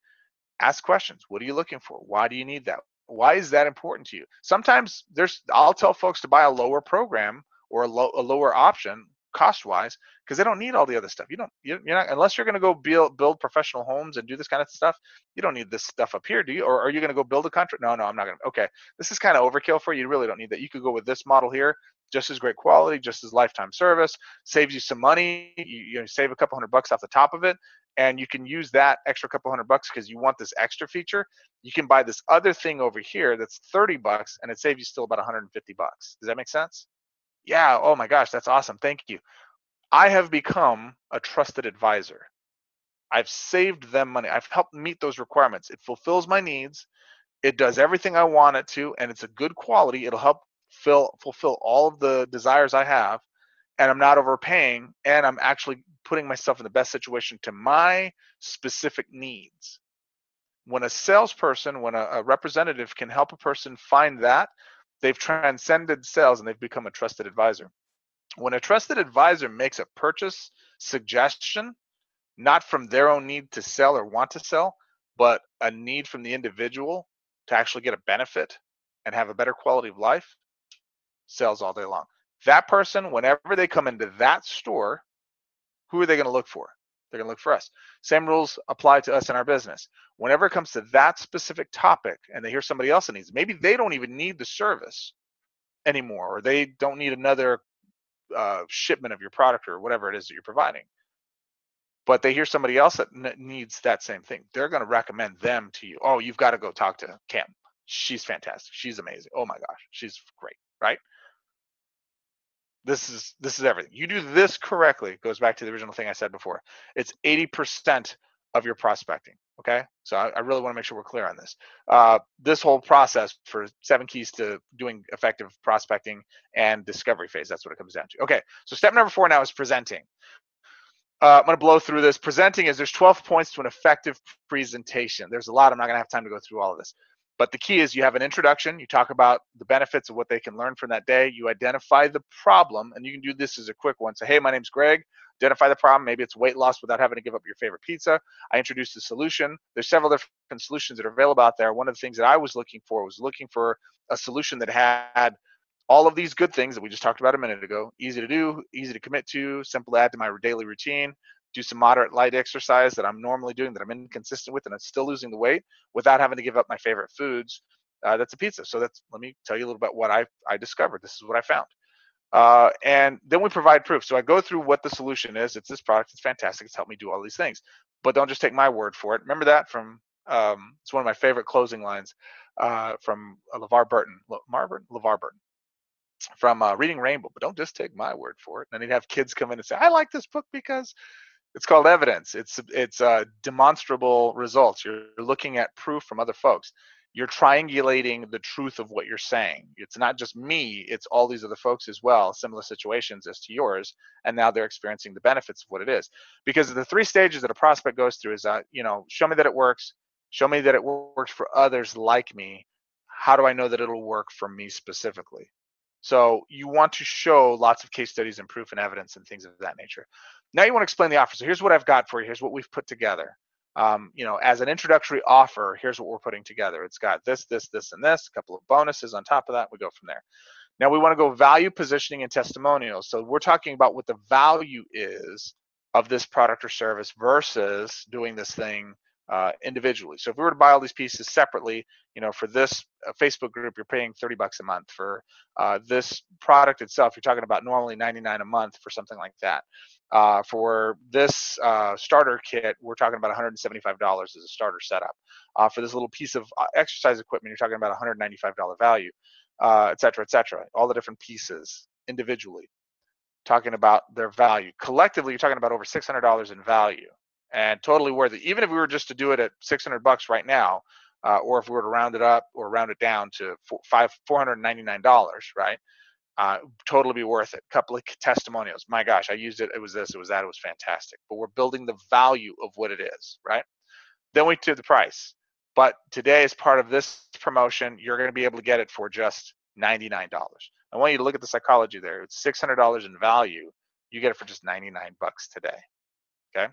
Speaker 2: ask questions. What are you looking for? Why do you need that? Why is that important to you? Sometimes I'll tell folks to buy a lower program or a lower option cost-wise because they don't need all the other stuff. You're not, unless you're going to go build professional homes and do this kind of stuff. You don't need this stuff up here, do you? Or are you going to go build a country? No, I'm not going to. Okay, this is kind of overkill for you. You really don't need that. You could go with this model here, just as great quality, just as lifetime service, saves you some money. You save a couple $100 off the top of it, and you can use that extra couple $100 because you want this extra feature. You can buy this other thing over here that's $30 and it saves you still about $150. Does that make sense? Yeah, oh my gosh, that's awesome. Thank you. I have become a trusted advisor. I've saved them money. I've helped meet those requirements. It fulfills my needs. It does everything I want it to, and it's a good quality. It'll help fulfill all of the desires I have, and I'm not overpaying, and I'm actually putting myself in the best situation to my specific needs. When a salesperson, when a representative can help a person find that, they've transcended sales and they've become a trusted advisor. When a trusted advisor makes a purchase suggestion, not from their own need to sell or want to sell, but a need from the individual to actually get a benefit and have a better quality of life, sells all day long. That person, whenever they come into that store, who are they going to look for? They're going to look for us. Same rules apply to us in our business. Whenever it comes to that specific topic and they hear somebody else that needs it, maybe they don't even need the service anymore, or they don't need another shipment of your product or whatever it is that you're providing, but they hear somebody else that needs that same thing. They're going to recommend them to you. Oh, you've got to go talk to Kim. She's fantastic. She's amazing. Oh my gosh, she's great, right? This is everything. You do this correctly, it goes back to the original thing I said before. It's 80% of your prospecting. Okay, so I really want to make sure we're clear on this. This whole process for 7 keys to doing effective prospecting and discovery phase, that's what it comes down to. Okay, so step number 4 now is presenting. I'm going to blow through this. Presenting is there's 12 points to an effective presentation. There's a lot. I'm not going to have time to go through all of this. But the key is you have an introduction. You talk about the benefits of what they can learn from that day. You identify the problem, and you can do this as a quick one. So, hey, my name's Greg. Identify the problem. Maybe it's weight loss without having to give up your favorite pizza. I introduced the solution. There's several different solutions that are available out there. One of the things that I was looking for a solution that had all of these good things that we just talked about a minute ago: easy to do, easy to commit to, simple to add to my daily routine, do some moderate light exercise that I'm normally doing that I'm inconsistent with and I'm still losing the weight without having to give up my favorite foods. That's a pizza. So let me tell you a little bit what I discovered. This is what I found. And then we provide proof. So I go through what the solution is. It's this product. It's fantastic. It's helped me do all these things. But don't just take my word for it. Remember that from it's one of my favorite closing lines from LeVar Burton. LeVar Burton from Reading Rainbow. But don't just take my word for it. And then he'd have kids come in and say, I like this book because it's called evidence. It's demonstrable results. You're looking at proof from other folks. You're triangulating the truth of what you're saying. It's not just me, it's all these other folks as well, similar situations as to yours, and now they're experiencing the benefits of what it is. Because the 3 stages that a prospect goes through is, show me that it works, show me that it works for others like me. How do I know that it'll work for me specifically? So you want to show lots of case studies and proof and evidence and things of that nature. Now you want to explain the offer. So here's what I've got for you. Here's what we've put together. As an introductory offer, here's what we're putting together. It's got this, this, this, and this, a couple of bonuses on top of that. We go from there. Now we want to go value, positioning, and testimonials. So we're talking about what the value is of this product or service versus doing this thing individually. So if we were to buy all these pieces separately, for this Facebook group, you're paying $30 a month. For this product itself, you're talking about normally $99 a month for something like that. For this starter kit, we're talking about $175 as a starter setup. For this little piece of exercise equipment, you're talking about $195 value, et cetera, all the different pieces individually, talking about their value. Collectively, you're talking about over $600 in value, and totally worth it. Even if we were just to do it at $600 right now, or if we were to round it up or round it down to $499, right? Totally be worth it. Couple of testimonials. My gosh, I used it. It was this, it was that, it was fantastic. But we're building the value of what it is, right? Then we do the price. But today, as part of this promotion, you're going to be able to get it for just $99. I want you to look at the psychology there. It's $600 in value. You get it for just $99 today. Okay.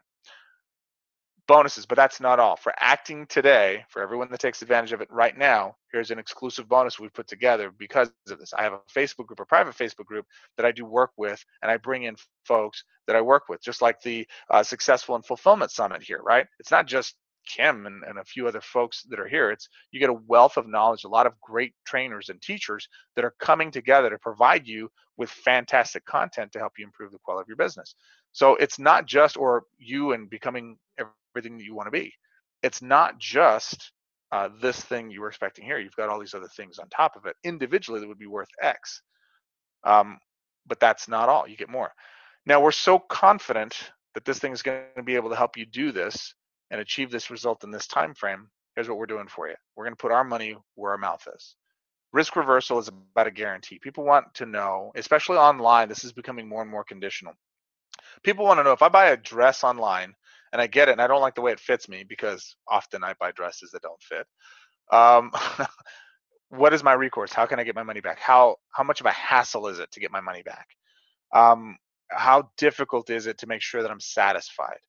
Speaker 2: Bonuses, but that's not all. For acting today, for everyone that takes advantage of it right now, here's an exclusive bonus we've put together because of this. I have a Facebook group, a private Facebook group that I do work with, and I bring in folks that I work with, just like the Successful and Fulfillment Summit here, right? It's not just Kim and a few other folks that are here. You get a wealth of knowledge, a lot of great trainers and teachers that are coming together to provide you with fantastic content to help you improve the quality of your business. So it's not just, or you and becoming everything that you want to be. It's not just this thing you were expecting here. You've got all these other things on top of it individually that would be worth X. But that's not all. You get more. Now we're so confident that this thing is going to be able to help you do this and achieve this result in this time frame. Here's what we're doing for you. We're going to put our money where our mouth is. Risk reversal is about a guarantee. People want to know, especially online, this is becoming more and more conditional. People want to know, if I buy a dress online and and I get it, and I don't like the way it fits me because often I buy dresses that don't fit. Um, what is my recourse? How can I get my money back? How much of a hassle is it to get my money back? Um, how difficult is it to make sure that I'm satisfied?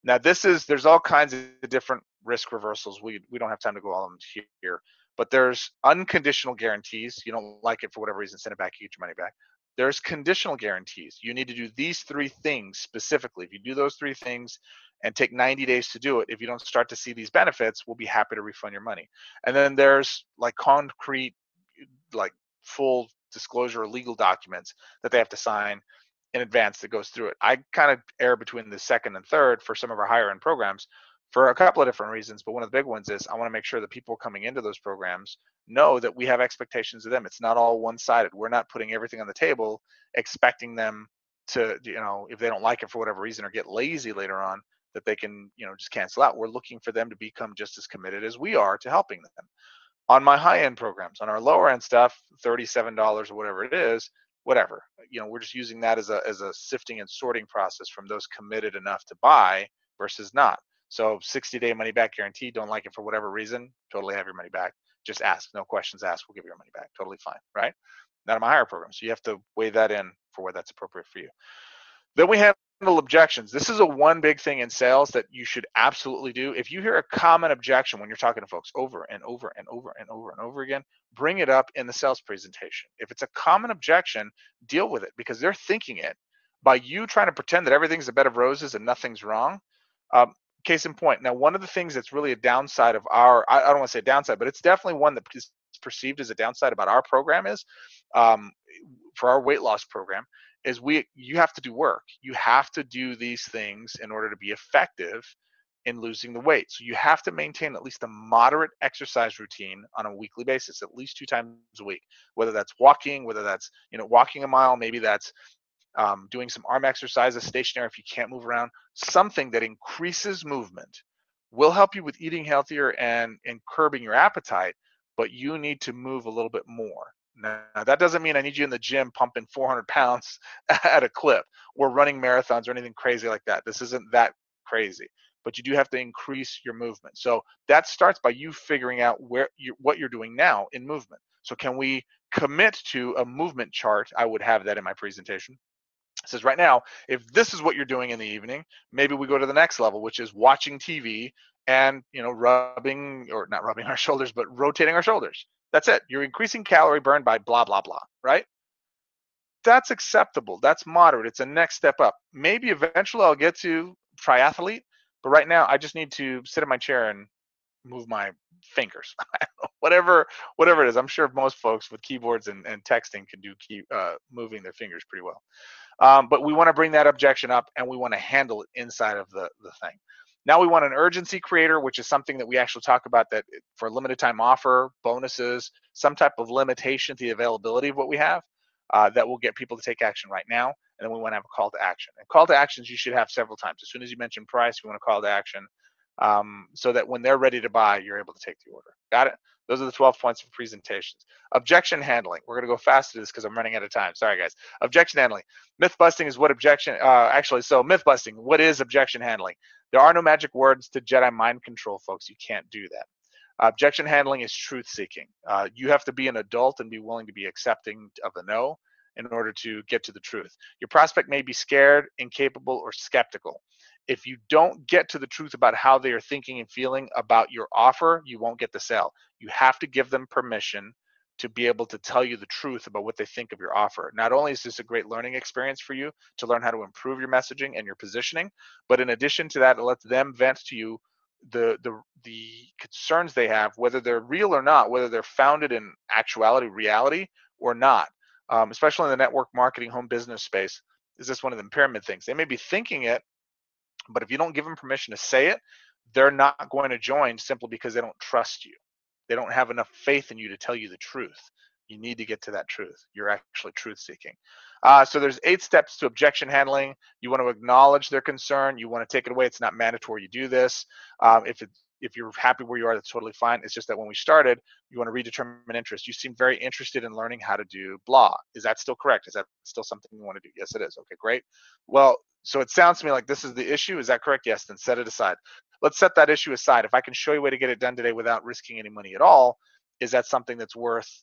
Speaker 2: Now, there's all kinds of different risk reversals. We don't have time to go all of them here, but there's unconditional guarantees. You don't like it for whatever reason, send it back, you get your money back. There's conditional guarantees. You need to do these three things specifically. If you do those three things and take 90 days to do it, if you don't start to see these benefits, we'll be happy to refund your money. And then there's like concrete, like full disclosure legal documents that they have to sign in advance that goes through it. I kind of err between the second and third for some of our higher end programs for a couple of different reasons. But one of the big ones is I want to make sure that people coming into those programs know that we have expectations of them. It's not all one sided. We're not putting everything on the table expecting them to, if they don't like it for whatever reason or get lazy later on, that they can, just cancel out. We're looking for them to become just as committed as we are to helping them. On my high end programs, on our lower end stuff, $37 or whatever it is, whatever, we're just using that as a sifting and sorting process from those committed enough to buy versus not. So 60-day money back guarantee, don't like it for whatever reason, totally have your money back. Just ask, no questions asked, we'll give you your money back, totally fine, right? Not on my higher program, so you have to weigh that in for where that's appropriate for you. Then we handle objections. This is a one big thing in sales that you should absolutely do. If you hear a common objection when you're talking to folks over and over and over and over and over again, bring it up in the sales presentation. If it's a common objection, deal with it because they're thinking it. By you trying to pretend that everything's a bed of roses and nothing's wrong, case in point. Now, one of the things that's really a downside of I don't want to say downside, but it's definitely one that is perceived as a downside about our program is, for our weight loss program, is you have to do work. You have to do these things in order to be effective in losing the weight. So you have to maintain at least a moderate exercise routine on a weekly basis, at least 2 times a week, whether that's walking, whether that's, walking a mile, maybe that's doing some arm exercises stationary if you can't move around. Something that increases movement will help you with eating healthier and curbing your appetite, but you need to move a little bit more. Now, that doesn't mean I need you in the gym pumping 400 pounds at a clip or running marathons or anything crazy like that. This isn't that crazy, but you do have to increase your movement. So that starts by you figuring out what you're doing now in movement. So can we commit to a movement chart? I would have that in my presentation. It says right now, if this is what you're doing in the evening, maybe we go to the next level, which is watching TV and, rubbing, or not rubbing our shoulders, but rotating our shoulders. That's it. You're increasing calorie burn by blah, blah, blah, right? That's acceptable. That's moderate. It's a next step up. Maybe eventually I'll get to triathlete, but right now I just need to sit in my chair and move my fingers. whatever it is. I'm sure most folks with keyboards and texting can do moving their fingers pretty well. But we want to bring that objection up and we want to handle it inside of the thing. Now we want an urgency creator, which is something that we actually talk about, that for a limited time offer, bonuses, some type of limitation to the availability of what we have, that will get people to take action right now. And then we want to have a call to action. And call to actions you should have several times. As soon as you mention price, you want to call to action, so that when they're ready to buy, you're able to take the order. Got it? Those are the 12 points of presentations. Objection handling. We're going to go fast to this because I'm running out of time. Sorry, guys. Objection handling. Myth busting is what objection, so myth busting, what is objection handling? There are no magic words to Jedi mind control, folks. You can't do that. Objection handling is truth seeking. You have to be an adult and be willing to be accepting of the no in order to get to the truth. Your prospect may be scared, incapable, or skeptical. If you don't get to the truth about how they are thinking and feeling about your offer, you won't get the sale. You have to give them permission to be able to tell you the truth about what they think of your offer. Not only is this a great learning experience for you to learn how to improve your messaging and your positioning, but in addition to that, it lets them vent to you the concerns they have, whether they're real or not, whether they're founded in actuality, reality, or not. Especially in the network marketing home business space, is this one of the pyramid things? They may be thinking it, but if you don't give them permission to say it, they're not going to join simply because they don't trust you. They don't have enough faith in you to tell you the truth. You need to get to that truth. You're actually truth seeking. So there's 8 steps to objection handling. You want to acknowledge their concern. You want to take it away. It's not mandatory you do this. If you're happy where you are, that's totally fine. It's just that when we started, you want to redetermine interest. You seem very interested in learning how to do blah. Is that still correct? Is that still something you want to do? Yes, it is. Okay, great. Well, So it sounds to me like this is the issue. Is that correct? Yes, then set it aside. Let's set that issue aside. If I can show you a way to get it done today without risking any money at all, is that something that's worth,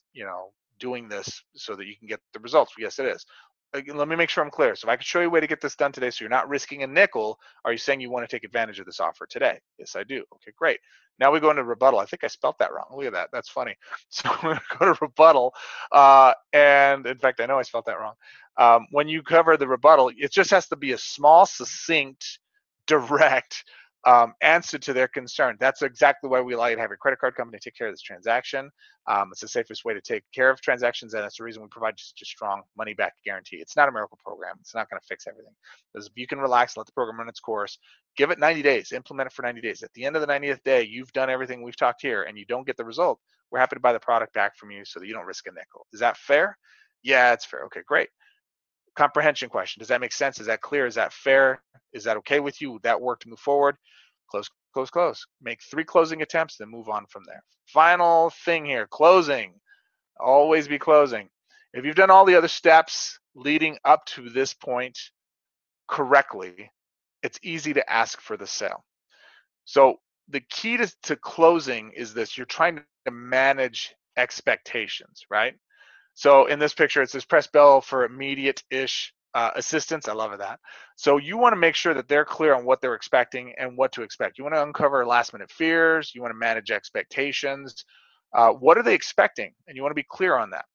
Speaker 2: doing this so that you can get the results? Yes, it is. Let me make sure I'm clear. So if I can show you a way to get this done today so you're not risking a nickel, are you saying you want to take advantage of this offer today? Yes, I do. Okay, great. Now we go into rebuttal. I think I spelt that wrong. Look at that. That's funny. So we're going to go to rebuttal. And in fact, I know I spelt that wrong. When you cover the rebuttal, it just has to be a small, succinct, direct answer to their concern. That's exactly why we allow you to have your credit card company take care of this transaction. It's the safest way to take care of transactions, and that's the reason we provide such a strong money back guarantee. It's not a miracle program. It's not going to fix everything. Because if you can relax, let the program run its course, give it 90 days, implement it for 90 days. At the end of the 90th day, you've done everything we've talked here, and you don't get the result, we're happy to buy the product back from you so that you don't risk a nickel. Is that fair? Yeah, it's fair. Okay, great. Comprehension question. Does that make sense? Is that clear? Is that fair? Is that okay with you? Would that work to move forward? Close, close, close. Make 3 closing attempts, then move on from there. Final thing here, closing. Always be closing. If you've done all the other steps leading up to this point correctly, it's easy to ask for the sale. So the key to closing is this. You're trying to manage expectations, right? So in this picture, it says press bell for immediate-ish assistance. I love that. So you want to make sure that they're clear on what they're expecting and what to expect. You want to uncover last-minute fears. You want to manage expectations. What are they expecting? And you want to be clear on that.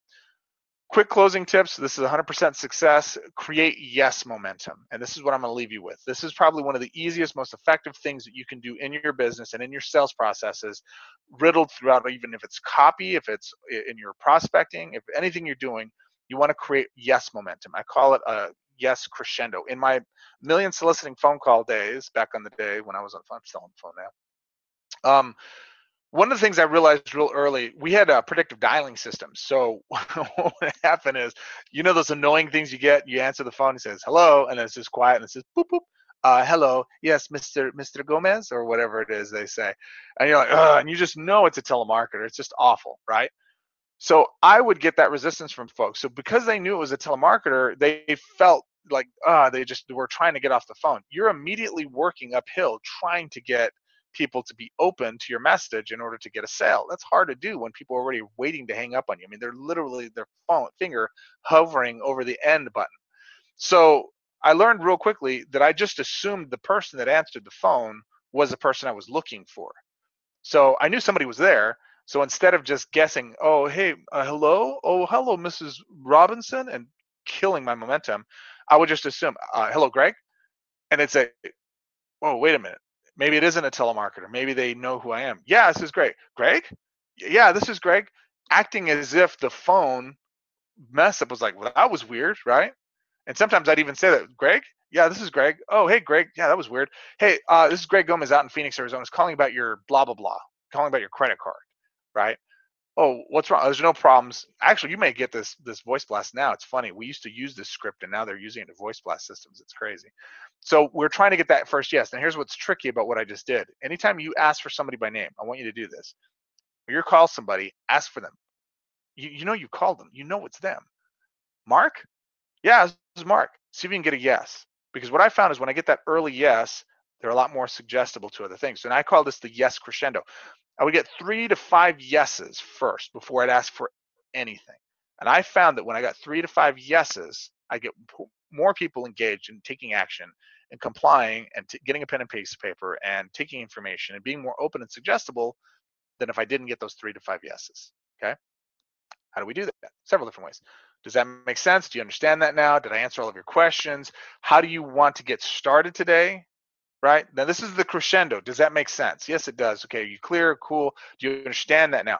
Speaker 2: Quick closing tips. This is 100% success. Create yes momentum. And this is what I'm going to leave you with. This is probably one of the easiest, most effective things that you can do in your business and in your sales processes, riddled throughout, even if it's copy, if it's in your prospecting, if anything you're doing, you want to create yes momentum. I call it a yes crescendo. In my million soliciting phone call days, back on the day when I was on the phone, I'm still on the phone now. One of the things I realized real early, we had predictive dialing systems. So what would happen is, those annoying things you get, you answer the phone, it says, hello, and then it's just quiet, and it says, boop, boop, hello, yes, Mr. Gomez, or whatever it is they say. And you're like, ugh, and you just know it's a telemarketer. It's just awful, right? So I would get that resistance from folks. So because they knew it was a telemarketer, they felt like, they just were trying to get off the phone. You're immediately working uphill trying to get people to be open to your message in order to get a sale. That's hard to do when people are already waiting to hang up on you. I mean, they're literally their finger hovering over the end button. So I learned real quickly that I just assumed the person that answered the phone was the person I was looking for. So I knew somebody was there. So instead of just guessing, oh, hey, hello, oh, hello, Mrs. Robinson, and killing my momentum, I would just assume, hello, Greg. And they'd say, oh, wait a minute. Maybe it isn't a telemarketer. Maybe they know who I am. Yeah, this is Greg. Greg? Yeah, this is Greg. Acting as if the phone mess up was like, well, that was weird, right? And sometimes I'd even say that, Greg? Yeah, this is Greg. Oh, hey, Greg. Yeah, that was weird. Hey, this is Greg Gomez out in Phoenix, Arizona. I was calling about your blah, blah, blah. Calling about your credit card, right? Oh, what's wrong? There's no problems. Actually, you may get this voice blast now. It's funny. We used to use this script, and now they're using it in voice blast systems. It's crazy. So we're trying to get that first yes. And here's what's tricky about what I just did. Anytime you ask for somebody by name, I want you to do this. When you call somebody, ask for them. You know you called them. You know it's them. Mark? Yeah, this is Mark. See if you can get a yes. Because what I found is when I get that early yes, they're a lot more suggestible to other things. And I call this the yes crescendo. I would get 3 to 5 yeses first before I'd ask for anything. And I found that when I got 3 to 5 yeses, I get more people engaged in taking action and complying and getting a pen and piece of paper and taking information and being more open and suggestible than if I didn't get those 3 to 5 yeses. Okay. How do we do that? Several different ways. Does that make sense? Do you understand that now? Did I answer all of your questions? How do you want to get started today? Right? Now, this is the crescendo. Does that make sense? Yes, it does. Okay, are you clear? Cool. Do you understand that now?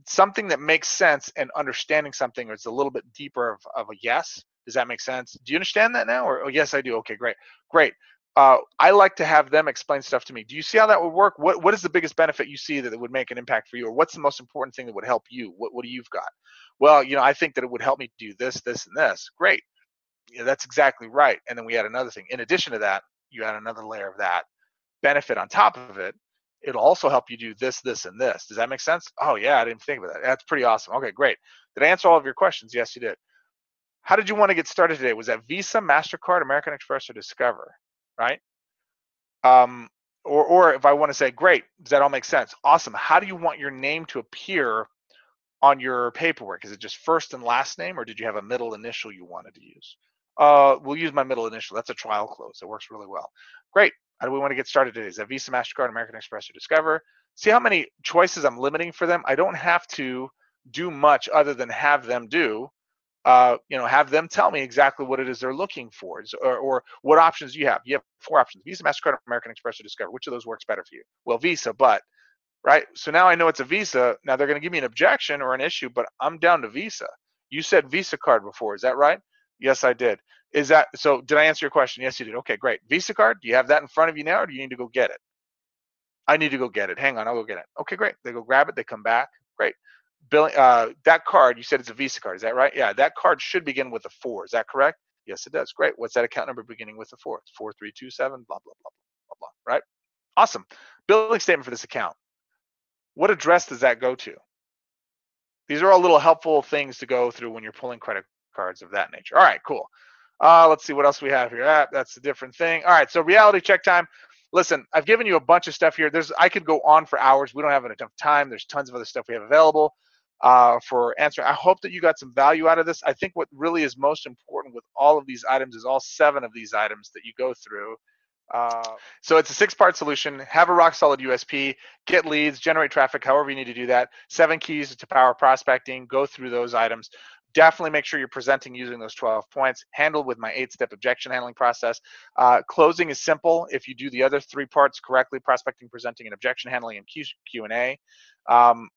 Speaker 2: Something that makes sense and understanding something is a little bit deeper of a yes. Does that make sense? Do you understand that now? Or, oh, yes, I do. Okay, great. Great. I like to have them explain stuff to me. Do you see how that would work? What is the biggest benefit you see that would make an impact for you? Or what's the most important thing that would help you? What do you've got? Well, I think that it would help me do this, this, and this. Great. Yeah, that's exactly right. And then we add another thing. In addition to that, you add another layer of that benefit on top of it. It'll also help you do this, this, and this. Does that make sense? Oh, yeah, I didn't think of that. That's pretty awesome. Okay, great. Did I answer all of your questions? Yes, you did. How did you want to get started today? Was that Visa, MasterCard, American Express, or Discover, right? Or if I want to say, great, does that all make sense? Awesome. How do you want your name to appear on your paperwork? Is it just first and last name, or did you have a middle initial you wanted to use? We'll use my middle initial. That's a trial close. It works really well. Great. How do we want to get started today? Is that Visa, MasterCard, American Express, or Discover? See how many choices I'm limiting for them? I don't have to do much other than have them do. Have them tell me exactly what it is they're looking for, or what options you have. You have 4 options: Visa, MasterCard, American Express, or Discover. Which of those works better for you? Well, Visa, but, right? So now I know it's a Visa. Now they're going to give me an objection or an issue, but I'm down to Visa. You said Visa card before. Is that right? Yes, I did. So did I answer your question? Yes, you did. Okay, great. Visa card, do you have that in front of you now, or do you need to go get it? I need to go get it. Hang on, I'll go get it. Okay, great. They go grab it. They come back. Great. Billing, that card, you said it's a Visa card. Is that right? Yeah, that card should begin with a 4. Is that correct? Yes, it does. Great. What's that account number beginning with a 4? It's 4327, blah, blah, blah, blah, blah, right? Awesome. Billing statement for this account. What address does that go to? These are all little helpful things to go through when you're pulling credit cards of that nature. All right, cool. Let's see what else we have here. That's a different thing. All right, so reality check time. Listen, I've given you a bunch of stuff here. I could go on for hours. We don't have enough time. There's tons of other stuff we have available for answering. I hope that you got some value out of this. I think what really is most important with all of these items is all 7 of these items that you go through. So it's a 6-part solution. Have a rock solid USP, get leads, generate traffic, however you need to do that. 7 keys to power prospecting. Go through those items. Definitely make sure you're presenting using those 12 points. Handled with my 8-step objection handling process. Closing is simple if you do the other 3 parts correctly: prospecting, presenting, and objection handling, and Q&A.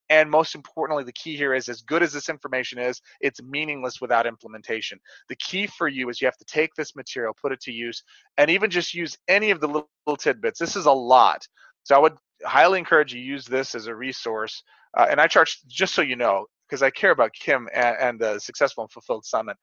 Speaker 2: And most importantly, the key here is, as good as this information is, it's meaningless without implementation. The key for you is you have to take this material, put it to use, and even just use any of the little tidbits. This is a lot. So I would highly encourage you use this as a resource. And I charge, just so you know, because I care about Kim and the Successful and Fulfilled Summit.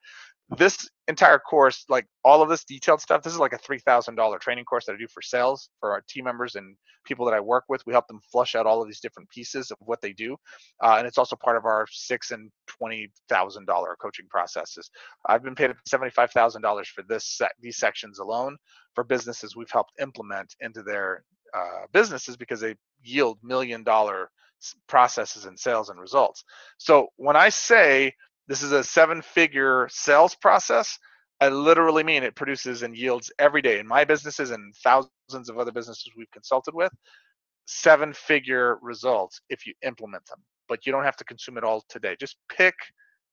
Speaker 2: This entire course, like all of this detailed stuff, this is like a $3,000 training course that I do for sales, for our team members and people that I work with. We help them flush out all of these different pieces of what they do. And it's also part of our $6,000 and $20,000 coaching processes. I've been paid $75,000 for these sections alone for businesses we've helped implement into their businesses, because they yield $1 million processes and sales and results. So when I say this is a 7-figure sales process, I literally mean it produces and yields every day in my businesses and thousands of other businesses we've consulted with, 7-figure results if you implement them. But you don't have to consume it all today. Just pick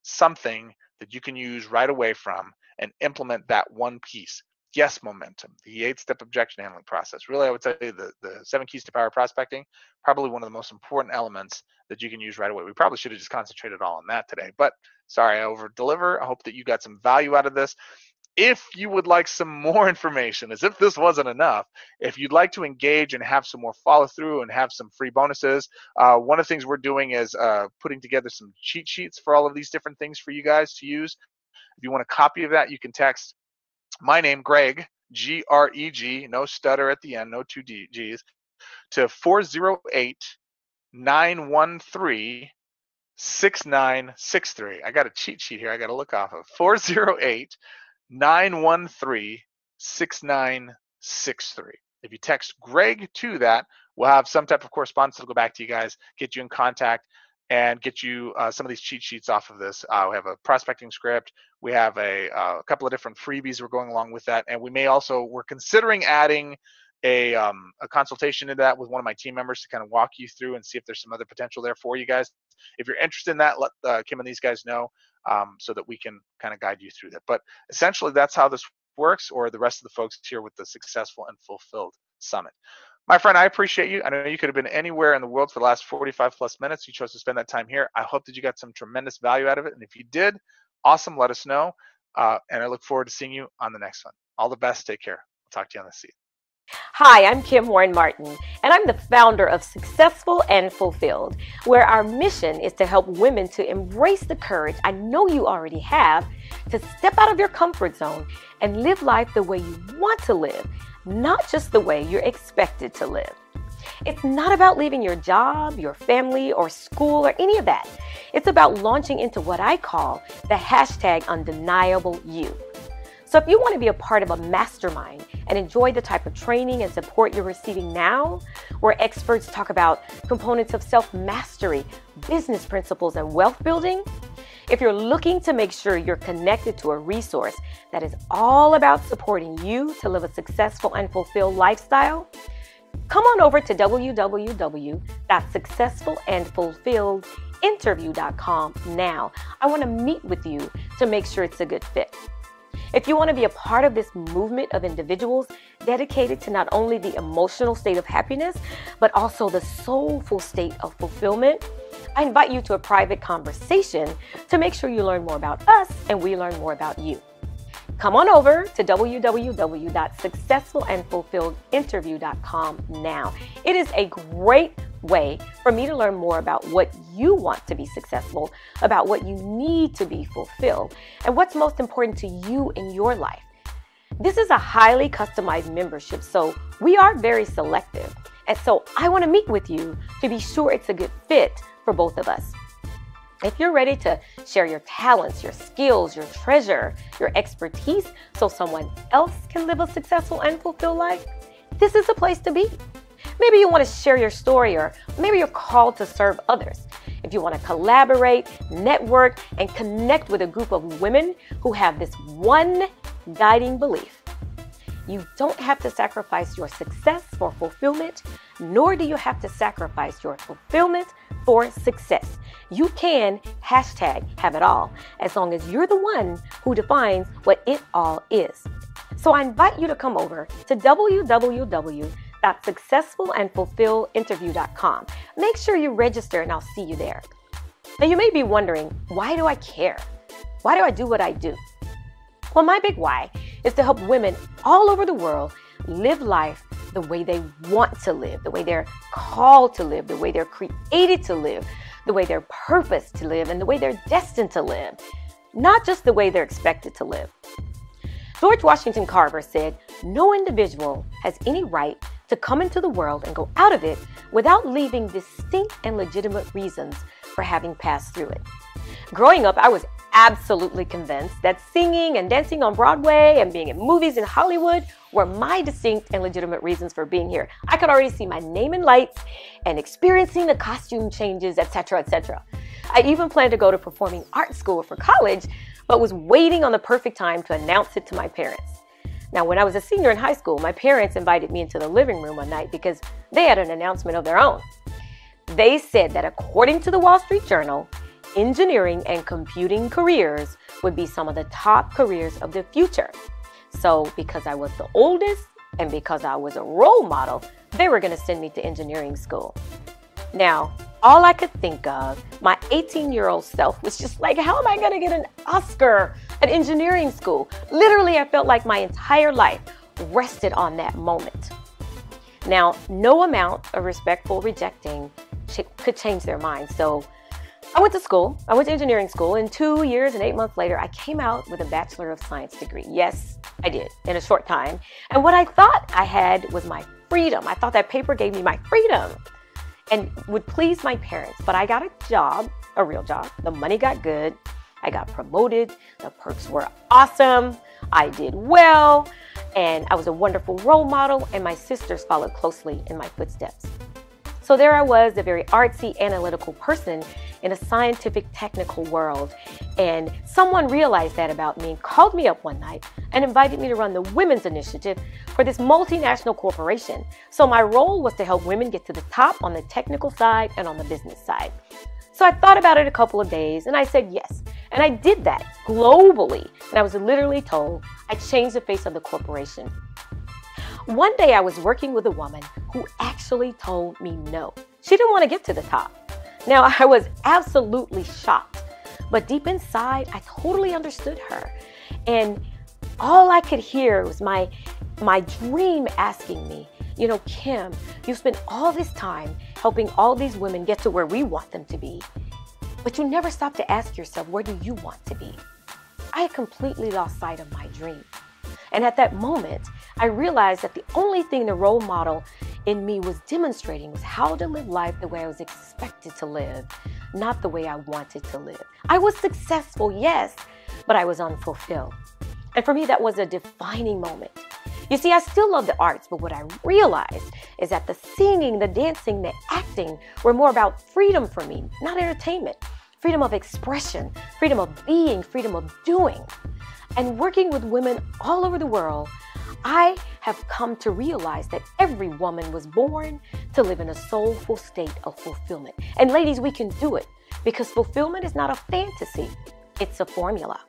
Speaker 2: something that you can use right away from and implement that one piece. Yes, momentum, the 8-step objection handling process. Really, I would tell you the 7 keys to power prospecting, probably one of the most important elements that you can use right away. We probably should have just concentrated all on that today, but sorry, I over-deliver. I hope that you got some value out of this. If you would like some more information, as if this wasn't enough, if you'd like to engage and have some more follow through and have some free bonuses, one of the things we're doing is putting together some cheat sheets for all of these different things for you guys to use. If you want a copy of that, you can text my name, Greg, G-R-E-G, no stutter at the end, no 2 G's, to 408-913-6963. I got a cheat sheet here I got to look off of. 408-913-6963. If you text Greg to that, we'll have some type of correspondence that'll go back to you guys, get you in contact, and get you some of these cheat sheets off of this. We have a prospecting script. We have a couple of different freebies we're going along with that. And we're considering adding a consultation into that with one of my team members to kind of walk you through and see if there's some other potential there for you guys. If you're interested in that, let Kim and these guys know so that we can kind of guide you through that. But essentially, that's how this works, or the rest of the folks here with the Successful and Fulfilled Summit. My friend, I appreciate you. I know you could have been anywhere in the world for the last 45 plus minutes. You chose to spend that time here. I hope that you got some tremendous value out of it. And if you did, awesome, let us know. And I look forward to seeing you on the next one. All the best. Take care. I'll talk to you on the seat.
Speaker 1: Hi, I'm Kim Warren-Martin, and I'm the founder of Successful and Fulfilled, where our mission is to help women to embrace the courage I know you already have to step out of your comfort zone and live life the way you want to live, not just the way you're expected to live. It's not about leaving your job, your family, or school, or any of that. It's about launching into what I call the hashtag undeniable you. So if you want to be a part of a mastermind and enjoy the type of training and support you're receiving now, where experts talk about components of self-mastery, business principles, and wealth building, if you're looking to make sure you're connected to a resource that is all about supporting you to live a successful and fulfilled lifestyle, come on over to www.successfulandfulfilledinterview.com now. I want to meet with you to make sure it's a good fit. If you want to be a part of this movement of individuals dedicated to not only the emotional state of happiness, but also the soulful state of fulfillment, I invite you to a private conversation to make sure you learn more about us and we learn more about you. Come on over to www.successfulandfulfilledinterview.com now. It is a great way for me to learn more about what you want to be successful, about what you need to be fulfilled, and what's most important to you in your life. This is a highly customized membership, so we are very selective. And so I want to meet with you to be sure it's a good fit for both of us. If you're ready to share your talents, your skills, your treasure, your expertise so someone else can live a successful and fulfilled life, this is the place to be. Maybe you want to share your story, or maybe you're called to serve others. If you want to collaborate, network, and connect with a group of women who have this one guiding belief: you don't have to sacrifice your success for fulfillment, nor do you have to sacrifice your fulfillment for success. You can hashtag have it all, as long as you're the one who defines what it all is. So I invite you to come over to www.successfulandfulfilledinterview.com. Make sure you register and I'll see you there. Now you may be wondering, why do I care? Why do I do what I do? Well, my big why is to help women all over the world live life the way they want to live, the way they're called to live, the way they're created to live, the way they're purposed to live, and the way they're destined to live, not just the way they're expected to live. George Washington Carver said, "No individual has any right to come into the world and go out of it without leaving distinct and legitimate reasons for having passed through it." Growing up, I was absolutely convinced that singing and dancing on Broadway and being in movies in Hollywood were my distinct and legitimate reasons for being here. I could already see my name in lights and experiencing the costume changes, etc., etc. I even planned to go to performing arts school for college, but was waiting on the perfect time to announce it to my parents. Now, when I was a senior in high school, my parents invited me into the living room one night because they had an announcement of their own. They said that according to the Wall Street Journal, engineering and computing careers would be some of the top careers of the future. So because I was the oldest and because I was a role model, they were going to send me to engineering school. Now, all I could think of, my 18-year-old self was just like, how am I going to get an Oscar at engineering school? Literally, I felt like my entire life rested on that moment. Now, no amount of respectful rejecting could change their mind. So I went to school. I went to engineering school, and 2 years and 8 months later, I came out with a Bachelor of Science degree. Yes, I did, in a short time. And what I thought I had was my freedom. I thought that paper gave me my freedom and would please my parents. But I got a job, a real job. The money got good. I got promoted. The perks were awesome. I did well, and I was a wonderful role model, and my sisters followed closely in my footsteps. So there I was, a very artsy, analytical person in a scientific, technical world. And someone realized that about me and called me up one night and invited me to run the Women's Initiative for this multinational corporation. So my role was to help women get to the top on the technical side and on the business side. So I thought about it a couple of days and I said yes. And I did that globally. And I was literally told I changed the face of the corporation. One day I was working with a woman who actually told me no. She didn't want to get to the top. Now, I was absolutely shocked, but deep inside, I totally understood her. And all I could hear was my dream asking me, you know, Kim, you spent all this time helping all these women get to where we want them to be, but you never stop to ask yourself, where do you want to be? I had completely lost sight of my dream. And at that moment, I realized that the only thing the role model in me was demonstrating was how to live life the way I was expected to live, not the way I wanted to live. I was successful, yes, but I was unfulfilled. And for me, that was a defining moment. You see, I still love the arts, but what I realized is that the singing, the dancing, the acting were more about freedom for me, not entertainment. Freedom of expression, freedom of being, freedom of doing. And working with women all over the world, I have come to realize that every woman was born to live in a soulful state of fulfillment. And ladies, we can do it because fulfillment is not a fantasy, it's a formula.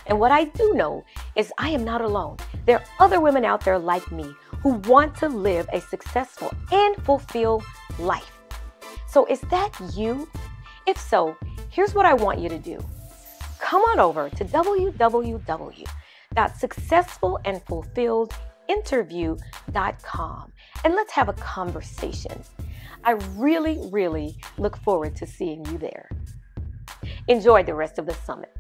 Speaker 1: And what I do know is I am not alone. There are other women out there like me who want to live a successful and fulfilled life. So is that you? If so, here's what I want you to do. Come on over to www.successfulandfulfilledinterview.com and let's have a conversation. I really, really look forward to seeing you there. Enjoy the rest of the summit.